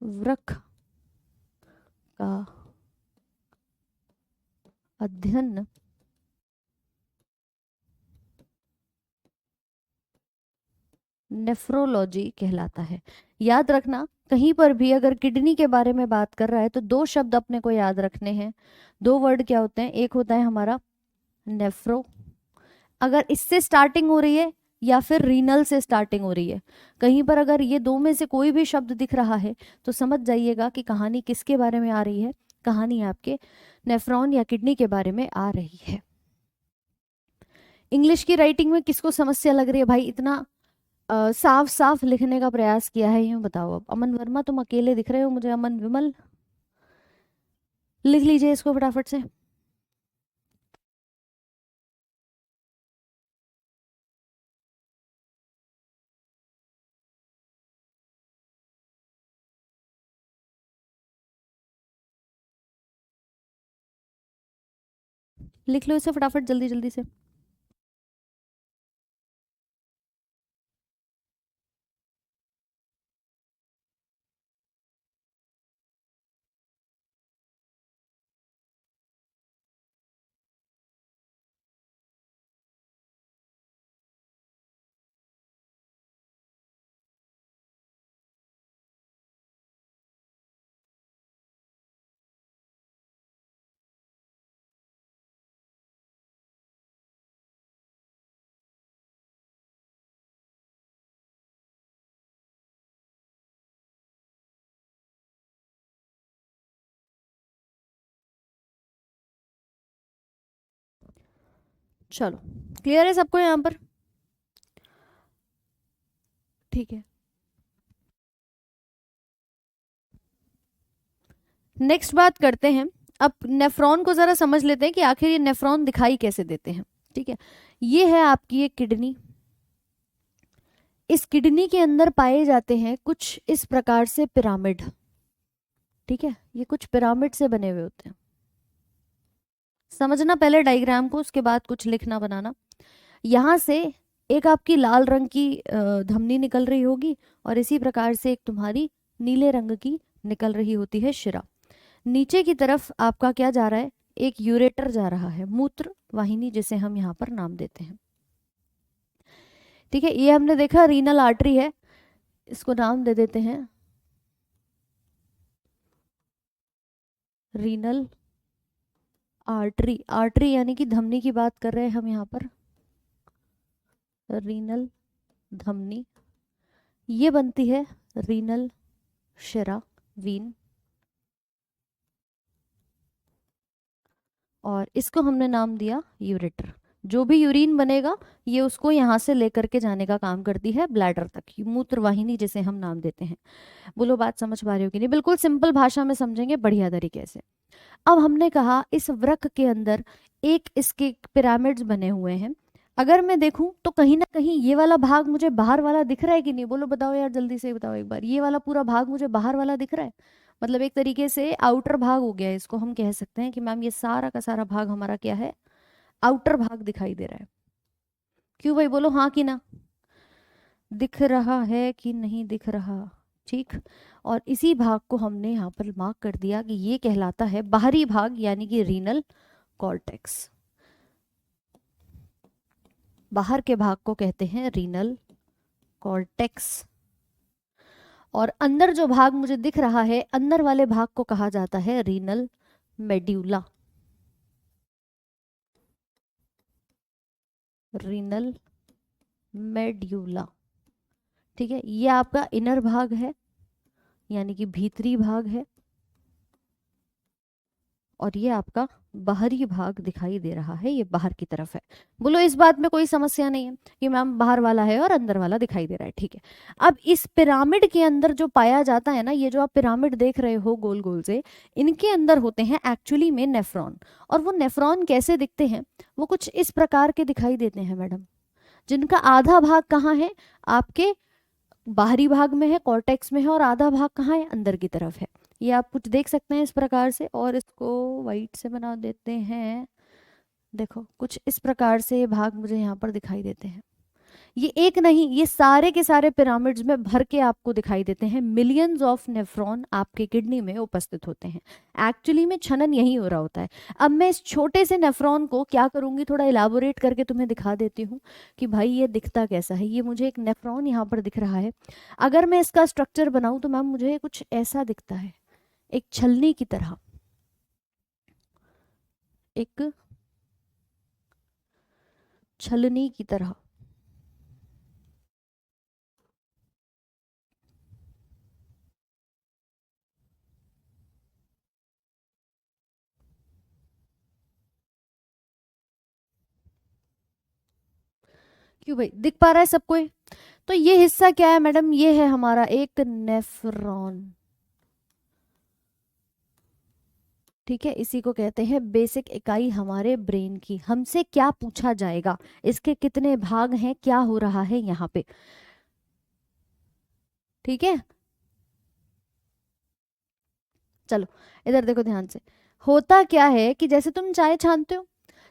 वृक्क का अध्ययन नेफ्रोलॉजी कहलाता है। याद रखना, कहीं पर भी अगर किडनी के बारे में बात कर रहा है तो दो शब्द अपने को याद रखने हैं। दो वर्ड क्या होते हैं, एक होता है हमारा नेफ्रो, अगर इससे स्टार्टिंग हो रही है, या फिर रीनल से स्टार्टिंग हो रही है। कहीं पर अगर ये दो में से कोई भी शब्द दिख रहा है तो समझ जाइएगा कि कहानी किसके बारे में आ रही है, कहानी आपके नेफ्रॉन या किडनी के बारे में आ रही है। इंग्लिश की राइटिंग में किसको समस्या लग रही है भाई, इतना साफ साफ लिखने का प्रयास किया है, यूं बताओ। अब अमन वर्मा तुम अकेले दिख रहे हो मुझे, अमन विमल लिख लीजिए इसको फटाफट से। लिख लो इसे फटाफट जल्दी जल्दी से। चलो, क्लियर है सबको यहाँ पर? ठीक है, नेक्स्ट बात करते हैं। अब नेफ्रॉन को जरा समझ लेते हैं कि आखिर ये नेफ्रॉन दिखाई कैसे देते हैं। ठीक है, ये है आपकी एक किडनी। इस किडनी के अंदर पाए जाते हैं कुछ इस प्रकार से पिरामिड। ठीक है, ये कुछ पिरामिड से बने हुए होते हैं। समझना पहले डायग्राम को, उसके बाद कुछ लिखना बनाना। यहाँ से एक आपकी लाल रंग की धमनी निकल रही होगी, और इसी प्रकार से एक तुम्हारी नीले रंग की निकल रही होती है शिरा। नीचे की तरफ आपका क्या जा रहा है, एक यूरेटर जा रहा है, मूत्र वाहिनी जिसे हम यहाँ पर नाम देते हैं। ठीक है, ये हमने देखा रीनल आर्टरी है, इसको नाम दे देते हैं रीनल आर्टरी। आर्टरी यानी कि धमनी की बात कर रहे हैं हम यहाँ पर, रीनल धमनी। ये बनती है रीनल शिरा, वीन, और इसको हमने नाम दिया यूरेटर। जो भी यूरिन बनेगा ये उसको यहाँ से लेकर के जाने का काम करती है ब्लैडर तक, मूत्र वाहिनी जिसे हम नाम देते हैं। बोलो बात समझ पा रहे हो कि नहीं? बिल्कुल सिंपल भाषा में समझेंगे बढ़िया तरीके से। अब हमने कहा इस वृक्क के अंदर एक इसके पिरामिड्स बने हुए हैं। अगर मैं देखूं तो कहीं ना कहीं ये वाला भाग मुझे बाहर वाला दिख रहा है कि नहीं? बोलो बताओ यार, जल्दी से बताओ एक बार। ये वाला पूरा भाग मुझे बाहर वाला दिख रहा है, मतलब एक तरीके से आउटर भाग हो गया है। इसको हम कह सकते हैं कि मैम ये सारा का सारा भाग हमारा क्या है, आउटर भाग दिखाई दे रहा है। क्यों भाई, बोलो हाँ कि ना? दिख रहा है कि नहीं दिख रहा? ठीक, और इसी भाग को हमने यहाँ पर मार्क कर दिया कि ये कहलाता है बाहरी भाग, यानी कि रीनल कॉर्टेक्स। बाहर के भाग को कहते हैं रीनल कॉर्टेक्स। और अंदर जो भाग मुझे दिख रहा है, अंदर वाले भाग को कहा जाता है रीनल मेड्यूला। Renal medulla. ठीक है, ये आपका इनर भाग है, यानी कि भीतरी भाग है, और ये आपका बाहरी भाग दिखाई दे रहा है, ये बाहर की तरफ है। बोलो इस बात में कोई समस्या नहीं है कि मैम बाहर वाला है और अंदर वाला दिखाई दे रहा है? ठीक है, अब इस पिरामिड के अंदर जो पाया जाता है ना, ये जो आप पिरामिड देख रहे हो गोल गोल से, इनके अंदर होते हैं एक्चुअली में नेफ्रॉन। और वो नेफ्रॉन कैसे दिखते हैं, वो कुछ इस प्रकार के दिखाई देते हैं मैडम, जिनका आधा भाग कहाँ है, आपके बाहरी भाग में है, कॉर्टेक्स में है, और आधा भाग कहाँ है, अंदर की तरफ है। ये आप कुछ देख सकते हैं इस प्रकार से, और इसको वाइट से बना देते हैं। देखो कुछ इस प्रकार से ये भाग मुझे यहाँ पर दिखाई देते हैं। ये एक नहीं, ये सारे के सारे पिरामिड्स में भर के आपको दिखाई देते हैं। मिलियंस ऑफ नेफ्रॉन आपके किडनी में उपस्थित होते हैं। एक्चुअली में छनन यही हो रहा होता है। अब मैं इस छोटे से नेफ्रॉन को क्या करूंगी, थोड़ा इलाबोरेट करके तुम्हें दिखा देती हूँ कि भाई ये दिखता कैसा है। ये मुझे एक नेफ्रॉन यहाँ पर दिख रहा है। अगर मैं इसका स्ट्रक्चर बनाऊं तो मैम मुझे कुछ ऐसा दिखता है, एक छलनी की तरह, एक छलनी की तरह। क्यों भाई, दिख पा रहा है सबको ये? तो ये हिस्सा क्या है मैडम, ये है हमारा एक नेफ्रॉन। ठीक है, इसी को कहते हैं बेसिक इकाई हमारे ब्रेन की। हमसे क्या पूछा जाएगा, इसके कितने भाग हैं, क्या हो रहा है यहाँ पे। ठीक है, चलो इधर देखो ध्यान से। होता क्या है कि जैसे तुम चाय छानते हो,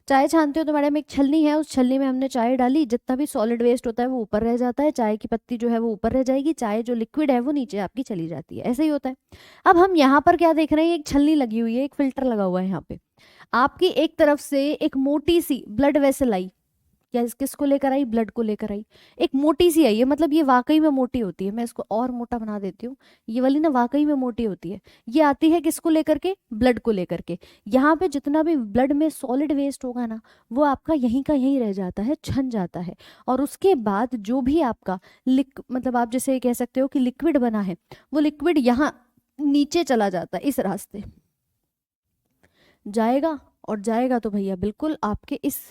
चाय छानते हो तो मैडम एक छलनी है, उस छलनी में हमने चाय डाली, जितना भी सॉलिड वेस्ट होता है वो ऊपर रह जाता है, चाय की पत्ती जो है वो ऊपर रह जाएगी, चाय जो लिक्विड है वो नीचे आपकी चली जाती है, ऐसे ही होता है। अब हम यहाँ पर क्या देख रहे हैं, एक छलनी लगी हुई है, एक फिल्टर लगा हुआ है यहाँ पे। आपकी एक तरफ से एक मोटी सी ब्लड वेसल आई, क्या किसको लेकर आई, ब्लड को लेकर आई। एक मोटी सी आई है, मतलब ये वाकई में मोटी होती है, मैं इसको और मोटा बना देती हूँ। ये वाली ना वाकई में मोटी होती है। ये आती है किसको लेकर के, ब्लड को लेकर के। यहाँ पे जितना भी ब्लड में सॉलिड वेस्ट होगा ना, वो आपका यहीं का यहीं रह जाता है, छन जाता है। और उसके बाद जो भी आपका मतलब आप जैसे कह सकते हो कि लिक्विड बना है, वो लिक्विड यहाँ नीचे चला जाता है, इस रास्ते जाएगा। और जाएगा तो भैया बिल्कुल आपके इस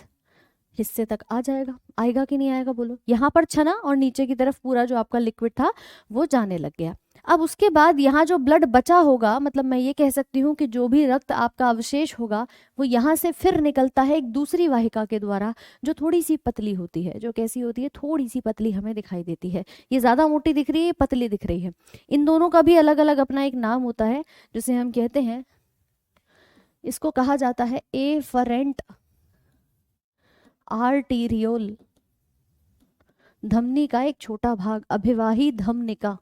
हिस्से तक आ जाएगा। आएगा कि नहीं आएगा बोलो। यहाँ पर छना और नीचे की तरफ पूरा जो आपका लिक्विड था वो जाने लग गया। अब उसके बाद यहाँ जो ब्लड बचा होगा, मतलब मैं ये कह सकती हूँ कि जो भी रक्त आपका अवशेष होगा, वो यहाँ से फिर निकलता है एक दूसरी वाहिका के द्वारा, जो थोड़ी सी पतली होती है। जो कैसी होती है, थोड़ी सी पतली हमें दिखाई देती है। ये ज़्यादा मोटी दिख रही है, ये पतली दिख रही है। इन दोनों का भी अलग अलग अपना एक नाम होता है, जिसे हम कहते हैं, इसको कहा जाता है एफरेंट आर्टीरियोल, धमनी का एक छोटा भाग, अभिवाही धमनिका।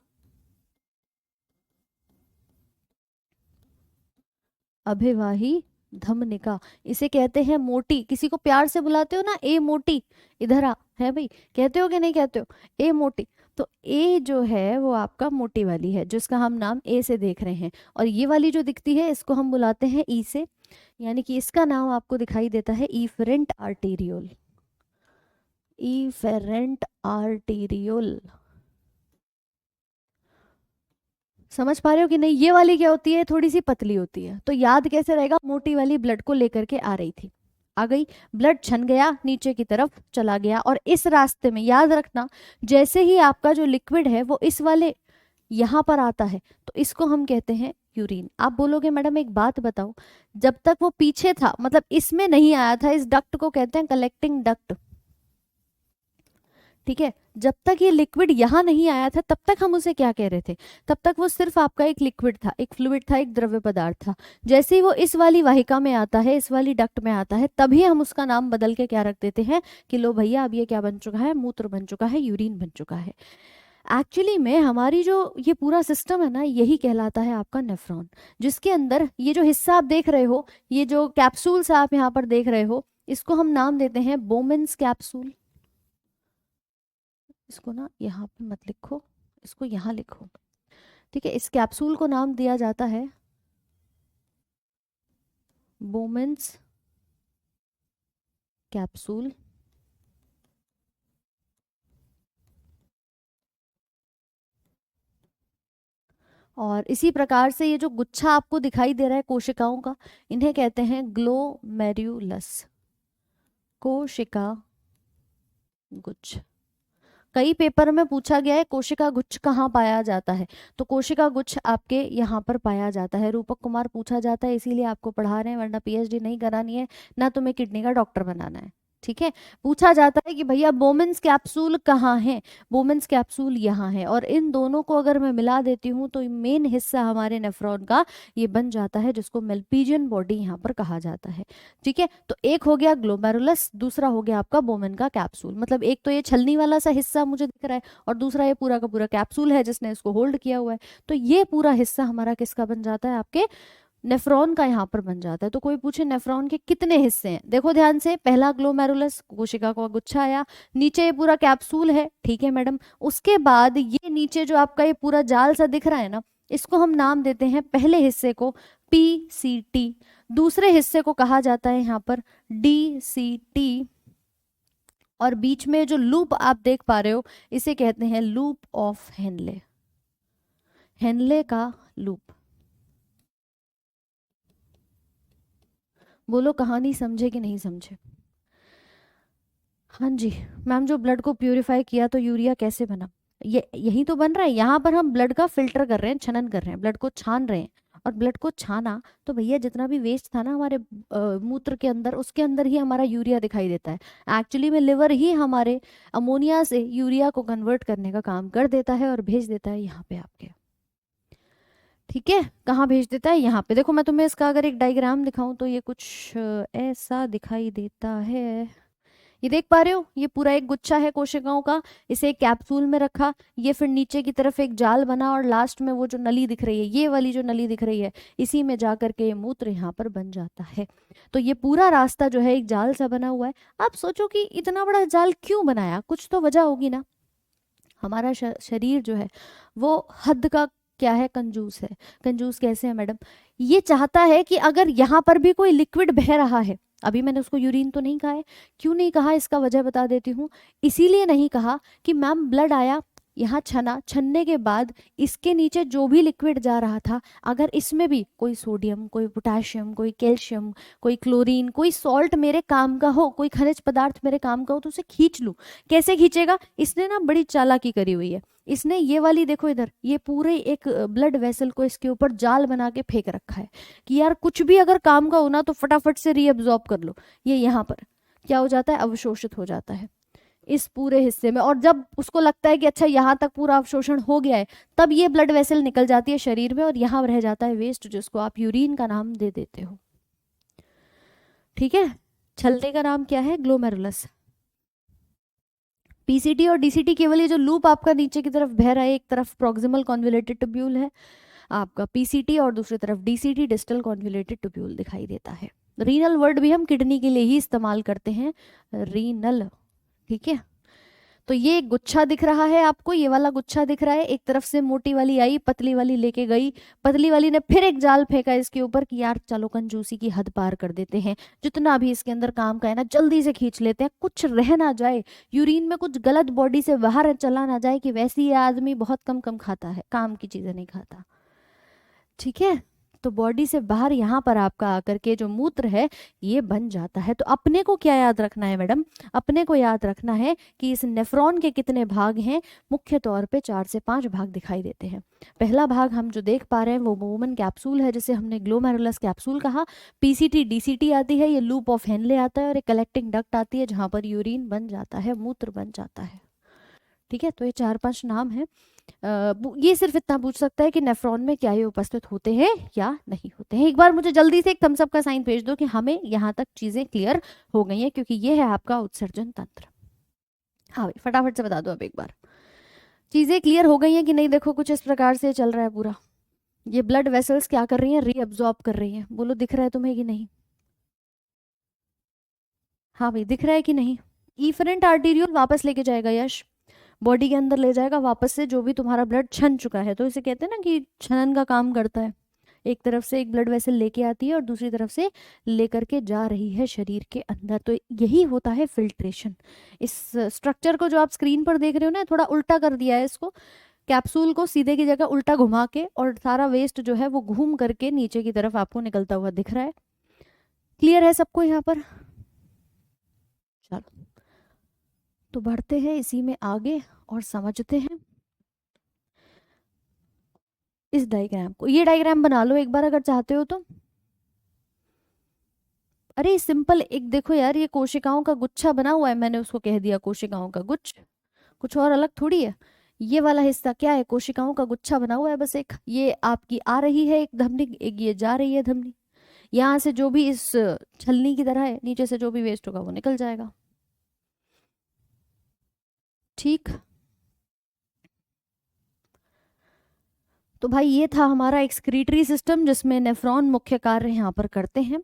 अभिवाही धमनिका, इसे कहते हैं मोटी। किसी को प्यार से बुलाते हो ना, ए मोटी, इधर आ, है भाई, कहते हो कि नहीं कहते हो, ए मोटी। तो ए जो है वो आपका मोटी वाली है, जिसका हम नाम ए से देख रहे हैं। और ये वाली जो दिखती है, इसको हम बुलाते हैं ई से, यानी कि इसका नाम आपको दिखाई देता है इफरेंट आर्टीरियोल। इफेरेंट आर्टीरियोल, समझ पा रहे हो कि नहीं। ये वाली क्या होती है, थोड़ी सी पतली होती है। तो याद कैसे रहेगा, मोटी वाली ब्लड को लेकर के आ रही थी, आ गई, ब्लड छन गया, नीचे की तरफ चला गया। और इस रास्ते में याद रखना, जैसे ही आपका जो लिक्विड है वो इस वाले यहाँ पर आता है, तो इसको हम कहते हैं यूरिन। आप बोलोगे मैडम एक बात बताओ, जब तक वो पीछे था, मतलब इसमें नहीं आया था, इस डक्ट को कहते हैं कलेक्टिंग डक्ट। ठीक है, जब तक ये लिक्विड यहाँ नहीं आया था, तब तक हम उसे क्या कह रहे थे, तब तक वो सिर्फ आपका एक लिक्विड था, एक फ्लूइड था, एक द्रव्य पदार्थ था। जैसे ही वो इस वाली वाहिका में आता है, इस वाली डक्ट में आता है, तभी हम उसका नाम बदल के क्या रख देते हैं कि लो भैया अब ये क्या बन चुका है, मूत्र बन चुका है, यूरिन बन चुका है। एक्चुअली में हमारी जो ये पूरा सिस्टम है ना, यही कहलाता है आपका नेफ्रॉन, जिसके अंदर ये जो हिस्सा आप देख रहे हो, ये जो कैप्सूल्स आप यहाँ पर देख रहे हो, इसको हम नाम देते हैं बोमेन्स कैप्सूल। इसको ना यहाँ पे मत लिखो, इसको यहाँ लिखो। ठीक है, इस कैप्सूल को नाम दिया जाता है बोमेन्स कैप्सूल। और इसी प्रकार से ये जो गुच्छा आपको दिखाई दे रहा है कोशिकाओं का, इन्हें कहते हैं ग्लोमेर्युलस, कोशिका गुच्छ। कई पेपर में पूछा गया है कोशिका गुच्छ कहाँ पाया जाता है, तो कोशिका गुच्छ आपके यहाँ पर पाया जाता है। रूपक कुमार पूछा जाता है, इसीलिए आपको पढ़ा रहे हैं, वरना पीएचडी नहीं करानी है, ना तुम्हें किडनी का डॉक्टर बनाना है। ठीक है, पूछा जाता है कि भैया बोमेन्स कैप्सूल कहाँ है, बोमेन्स कैप्सूल यहाँ है, और इन दोनों को अगर मैं मिला देती हूँ तो मेन हिस्सा हमारे नेफ्रॉन का ये बन जाता है, जिसको मेल्पिजियन बॉडी यहाँ पर कहा जाता है। ठीक है, तो एक हो गया ग्लोमेरुलस, दूसरा हो गया आपका बोमेन का कैप्सूल। मतलब एक तो ये छलनी वाला सा हिस्सा मुझे दिख रहा है, और दूसरा ये पूरा का पूरा कैप्सूल है जिसने इसको होल्ड किया हुआ है। तो ये पूरा हिस्सा हमारा किसका बन जाता है, आपके नेफ्रॉन का यहाँ पर बन जाता है। तो कोई पूछे नेफ्रॉन के कितने हिस्से हैं, देखो ध्यान से, पहला ग्लोमेरुलस, कोशिका का गुच्छा आया, नीचे ये पूरा कैप्सूल है, ठीक है मैडम। उसके बाद ये नीचे जो आपका ये पूरा जाल सा दिख रहा है ना, इसको हम नाम देते हैं, पहले हिस्से को पीसीटी, दूसरे हिस्से को कहा जाता है यहाँ पर डीसीटी, और बीच में जो लूप आप देख पा रहे हो इसे कहते हैं लूप ऑफ हेनले, हेनले का लूप। बोलो कहानी समझे कि नहीं समझे? हाँ जी मैम, जो ब्लड को प्यूरिफाई किया तो यूरिया कैसे बना, ये यही तो बन रहा है। यहाँ पर हम ब्लड का फिल्टर कर रहे हैं, छनन कर रहे हैं, ब्लड को छान रहे हैं। और ब्लड को छाना तो भैया जितना भी वेस्ट था ना हमारे मूत्र के अंदर, उसके अंदर ही हमारा यूरिया दिखाई देता है। एक्चुअली में लिवर ही हमारे अमोनिया से यूरिया को कन्वर्ट करने का काम कर देता है और भेज देता है यहाँ पे आपके। ठीक है, कहाँ भेज देता है, यहाँ पे। देखो मैं तुम्हें इसका अगर एक डायग्राम दिखाऊं तो ये कुछ ऐसा दिखाई देता है, ये देख पा रहे हो, ये पूरा एक गुच्छा है कोशिकाओं का, इसे एक कैप्सूल में रखा, ये फिर नीचे की तरफ एक जाल बना, और लास्ट में वो जो नली दिख रही है, ये वाली जो नली दिख रही है, इसी में जा करके ये मूत्र यहाँ पर बन जाता है। तो ये पूरा रास्ता जो है एक जाल सा बना हुआ है। आप सोचो कि इतना बड़ा जाल क्यों बनाया, कुछ तो वजह होगी ना। हमारा शरीर जो है वो हद का क्या है, कंजूस है। कंजूस कैसे है मैडम, ये चाहता है कि अगर यहाँ पर भी कोई लिक्विड बह रहा है, अभी मैंने उसको यूरिन तो नहीं कहा है, क्यों नहीं कहा इसका वजह बता देती हूँ। इसीलिए नहीं कहा कि मैम ब्लड आया यहाँ, छना, छनने के बाद इसके नीचे जो भी लिक्विड जा रहा था, अगर इसमें भी कोई सोडियम, कोई पोटेशियम, कोई कैल्शियम, कोई क्लोरीन, कोई सॉल्ट मेरे काम का हो, कोई खनिज पदार्थ मेरे काम का हो, तो उसे खींच लूँ। कैसे खींचेगा, इसने ना बड़ी चालाकी करी हुई है। इसने ये वाली देखो इधर, ये पूरे एक ब्लड वेसल को इसके ऊपर जाल बना के फेंक रखा है कि यार कुछ भी अगर काम का हो ना तो फटाफट से रीअब्जॉर्ब कर लो। ये यहाँ पर क्या हो जाता है, अवशोषित हो जाता है इस पूरे हिस्से में। और जब उसको लगता है कि अच्छा यहाँ तक पूरा अवशोषण हो गया है, तब ये ब्लड वेसल निकल जाती है शरीर में, और यहाँ रह जाता है वेस्ट, जिसको आप यूरिन का नाम दे देते हो। ठीक है, छलने का नाम क्या है, ग्लोमेरुलस। पीसीटी और डीसीटी केवल ये जो लूप आपका नीचे की तरफ बह रहा है, एक तरफ प्रॉक्सिमल कॉन्वोल्यूटेड ट्यूब्यूल है आपका पीसीटी, और दूसरी तरफ डीसीटी डिस्टल कॉन्वोल्यूटेड ट्यूब्यूल दिखाई देता है। रीनल वर्ड भी हम किडनी के लिए ही इस्तेमाल करते हैं, रीनल। ठीक है, तो ये एक गुच्छा दिख रहा है आपको, ये वाला गुच्छा दिख रहा है, एक तरफ से मोटी वाली आई, पतली वाली लेके गई, पतली वाली ने फिर एक जाल फेंका इसके ऊपर कि यार चलो कंजूसी की हद पार कर देते हैं, जितना भी इसके अंदर काम का है ना जल्दी से खींच लेते हैं, कुछ रह ना जाए, यूरिन में कुछ गलत बॉडी से बाहर चला ना जाए, कि वैसे ही आदमी बहुत कम कम खाता है, काम की चीजें नहीं खाता। ठीक है, तो बॉडी से बाहर यहाँ पर आपका आकर के जो मूत्र है ये बन जाता है। तो अपने को क्या याद रखना है मैडम, अपने को याद रखना है कि इस नेफ्रॉन के कितने भाग हैं, मुख्य तौर पे 4 से 5 भाग दिखाई देते हैं। पहला भाग हम जो देख पा रहे हैं वो बोमेन कैप्सूल है, जिसे हमने ग्लोमेरुलस कैप्सूल कहा। पीसीटी डीसीटी आती है, ये लूप ऑफ हेनले आता है, और एक कलेक्टिंग डक्ट आती है जहाँ पर यूरिन बन जाता है, मूत्र बन जाता है। ठीक है, तो ये 4-5 नाम है। ये सिर्फ इतना पूछ सकता है कि नेफ्रॉन में क्या ये उपस्थित होते हैं या नहीं होते हैं। एक बार मुझे जल्दी से एक थम्स अप का साइन भेज दो कि हमें यहाँ तक चीजें क्लियर हो गई हैं, क्योंकि ये है आपका उत्सर्जन तंत्र। हाँ भाई फटाफट से बता दो अब एक बार, चीजें क्लियर हो गई हैं कि नहीं। देखो कुछ इस प्रकार से चल रहा है पूरा, ये ब्लड वेसल्स क्या कर रही हैं, रीअब्जॉर्ब कर रही हैं। बोलो दिख रहा है तुम्हें कि नहीं? हाँ भाई दिख रहा है कि नहीं? इफरेंट आर्टीरियोल वापस लेके जाएगा यश, बॉडी के अंदर ले जाएगा वापस से जो भी तुम्हारा ब्लड छन चुका है। तो इसे कहते हैं ना कि छनन का काम करता है, एक तरफ से एक ब्लड वेसल लेके आती है और दूसरी तरफ से लेकर के जा रही है शरीर के अंदर। तो यही होता है फिल्ट्रेशन। इस स्ट्रक्चर को जो आप स्क्रीन पर देख रहे हो ना, थोड़ा उल्टा कर दिया है इसको, कैप्सूल को सीधे की जगह उल्टा घुमा के, और सारा वेस्ट जो है वो घूम करके नीचे की तरफ आपको निकलता हुआ दिख रहा है। क्लियर है सबको यहाँ पर? चलो तो बढ़ते हैं इसी में आगे और समझते हैं इस डायग्राम को। ये डायग्राम बना लो एक बार अगर चाहते हो तो। अरे सिंपल एक देखो यार, ये कोशिकाओं का गुच्छा बना हुआ है, मैंने उसको कह दिया कोशिकाओं का गुच्छ, कुछ और अलग थोड़ी है। ये वाला हिस्सा क्या है, कोशिकाओं का गुच्छा बना हुआ है बस एक, ये आपकी आ रही है एक धमनी, एक ये जा रही है धमनी। यहाँ से जो भी इस छलनी की तरह है, नीचे से जो भी वेस्ट होगा वो निकल जाएगा। ठीक। तो भाई ये था हमारा एक्सक्रीटरी सिस्टम, जिसमें नेफ्रॉन मुख्य कार्य यहाँ पर करते हैं।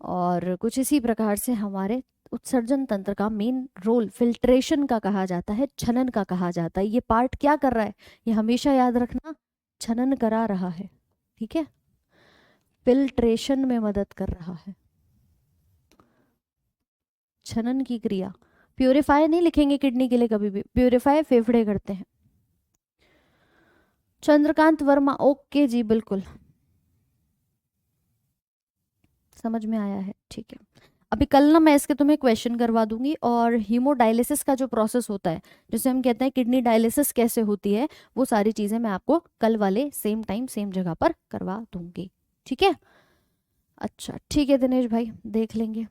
और कुछ इसी प्रकार से हमारे उत्सर्जन तंत्र का मेन रोल फिल्ट्रेशन का कहा जाता है, छनन का कहा जाता है। ये पार्ट क्या कर रहा है, ये हमेशा याद रखना, छनन करा रहा है। ठीक है, फिल्ट्रेशन में मदद कर रहा है, छनन की क्रिया। प्यूरिफाई नहीं लिखेंगे किडनी के लिए कभी भी, प्यूरिफाई फेफड़े करते हैं। चंद्रकांत वर्मा, ओके जी बिल्कुल, समझ में आया है, ठीक है। अभी कल ना मैं इसके तुम्हें क्वेश्चन करवा दूंगी, और हीमोडायलिसिस का जो प्रोसेस होता है, जिसे हम कहते हैं किडनी डायलिसिस कैसे होती है, वो सारी चीजें मैं आपको कल वाले सेम टाइम सेम जगह पर करवा दूंगी। ठीक है, अच्छा ठीक है दिनेश भाई, देख लेंगे।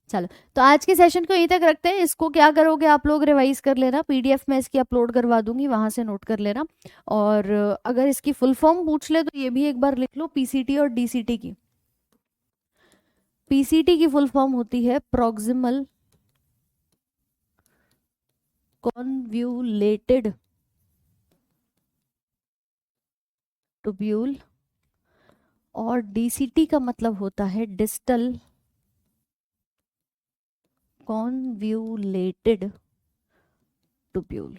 चलो, तो आज के सेशन को यहीं तक रखते हैं। इसको क्या करोगे आप लोग, रिवाइज कर लेना, पीडीएफ में इसकी अपलोड करवा दूंगी, वहां से नोट कर लेना। और अगर इसकी फुल फॉर्म पूछ ले तो ये भी एक बार लिख लो, पीसीटी और डीसीटी की। पीसीटी की फुल फॉर्म होती है प्रॉक्सिमल कॉन्व्यूलेटेड ट्यूब्यूल, और डीसीटी का मतलब होता है डिस्टल कॉन्व्यूलेटेड ट्यूब्यूल।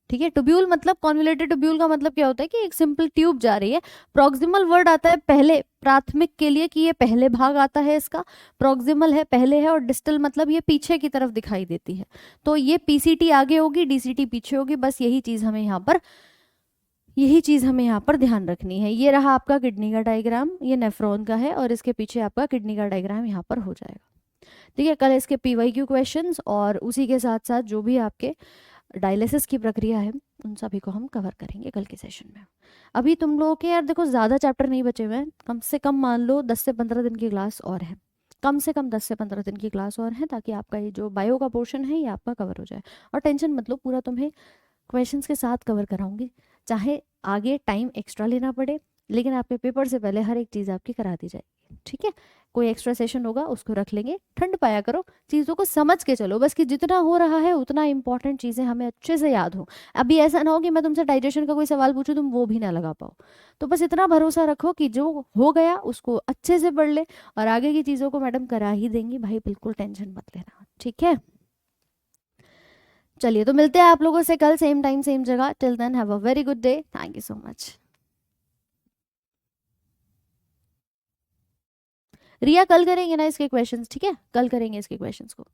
ठीक है, ट्यूब्यूल मतलब कॉन्वोल्यूटेड ट्यूब्यूल का मतलब क्या होता है कि एक सिंपल ट्यूब जा रही है। प्रॉक्सिमल वर्ड आता है पहले, प्राथमिक के लिए, कि ये पहले भाग आता है इसका, प्रॉक्सिमल है पहले है, और डिस्टल मतलब ये पीछे की तरफ दिखाई देती है। तो ये पीसीटी आगे होगी, डीसीटी पीछे होगी, बस यही चीज हमें यहाँ पर, यही चीज हमें यहाँ पर ध्यान रखनी है। ये रहा आपका किडनी का डायग्राम, ये नेफ्रॉन का है, और इसके पीछे आपका किडनी का डायग्राम यहाँ पर हो जाएगा। ठीक है, कल इसके पीवाईक्यू क्वेश्चंस और उसी के साथ साथ जो भी आपके डायलिसिस की प्रक्रिया है, उन सभी को हम कवर करेंगे कल के सेशन में। अभी तुम लोगों के यार देखो ज़्यादा चैप्टर नहीं बचे हुए हैं, कम से कम मान लो 10 से 15 दिन की क्लास और है, कम से कम 10 से 15 दिन की क्लास और है, ताकि आपका ये जो बायो का पोर्शन है ये आपका कवर हो जाए। और टेंशन मत लो, पूरा तुम्हें क्वेश्चंस के साथ कवर कराऊंगी, चाहे आगे टाइम एक्स्ट्रा लेना पड़े, लेकिन आपके पेपर से पहले हर एक चीज़ आपकी करा दी जाएगी। ठीक है, कोई एक्स्ट्रा सेशन होगा उसको रख लेंगे, ठंड पाया करो, चीज़ों को समझ के चलो बस, कि जितना हो रहा है उतना इंपॉर्टेंट चीज़ें हमें अच्छे से याद हो। अभी ऐसा ना हो कि मैं तुमसे डाइजेशन का कोई सवाल पूछूं तुम वो भी ना लगा पाओ। तो बस इतना भरोसा रखो कि जो हो गया उसको अच्छे से पढ़ ले, और आगे की चीज़ों को मैडम करा ही देंगी भाई, बिल्कुल टेंशन मत लेना। ठीक है, चलिए तो मिलते हैं आप लोगों से कल सेम टाइम सेम जगह। Till then have a very good day, thank you so much. Riya कल करेंगे ना इसके क्वेश्चंस, ठीक है, कल करेंगे इसके क्वेश्चंस को।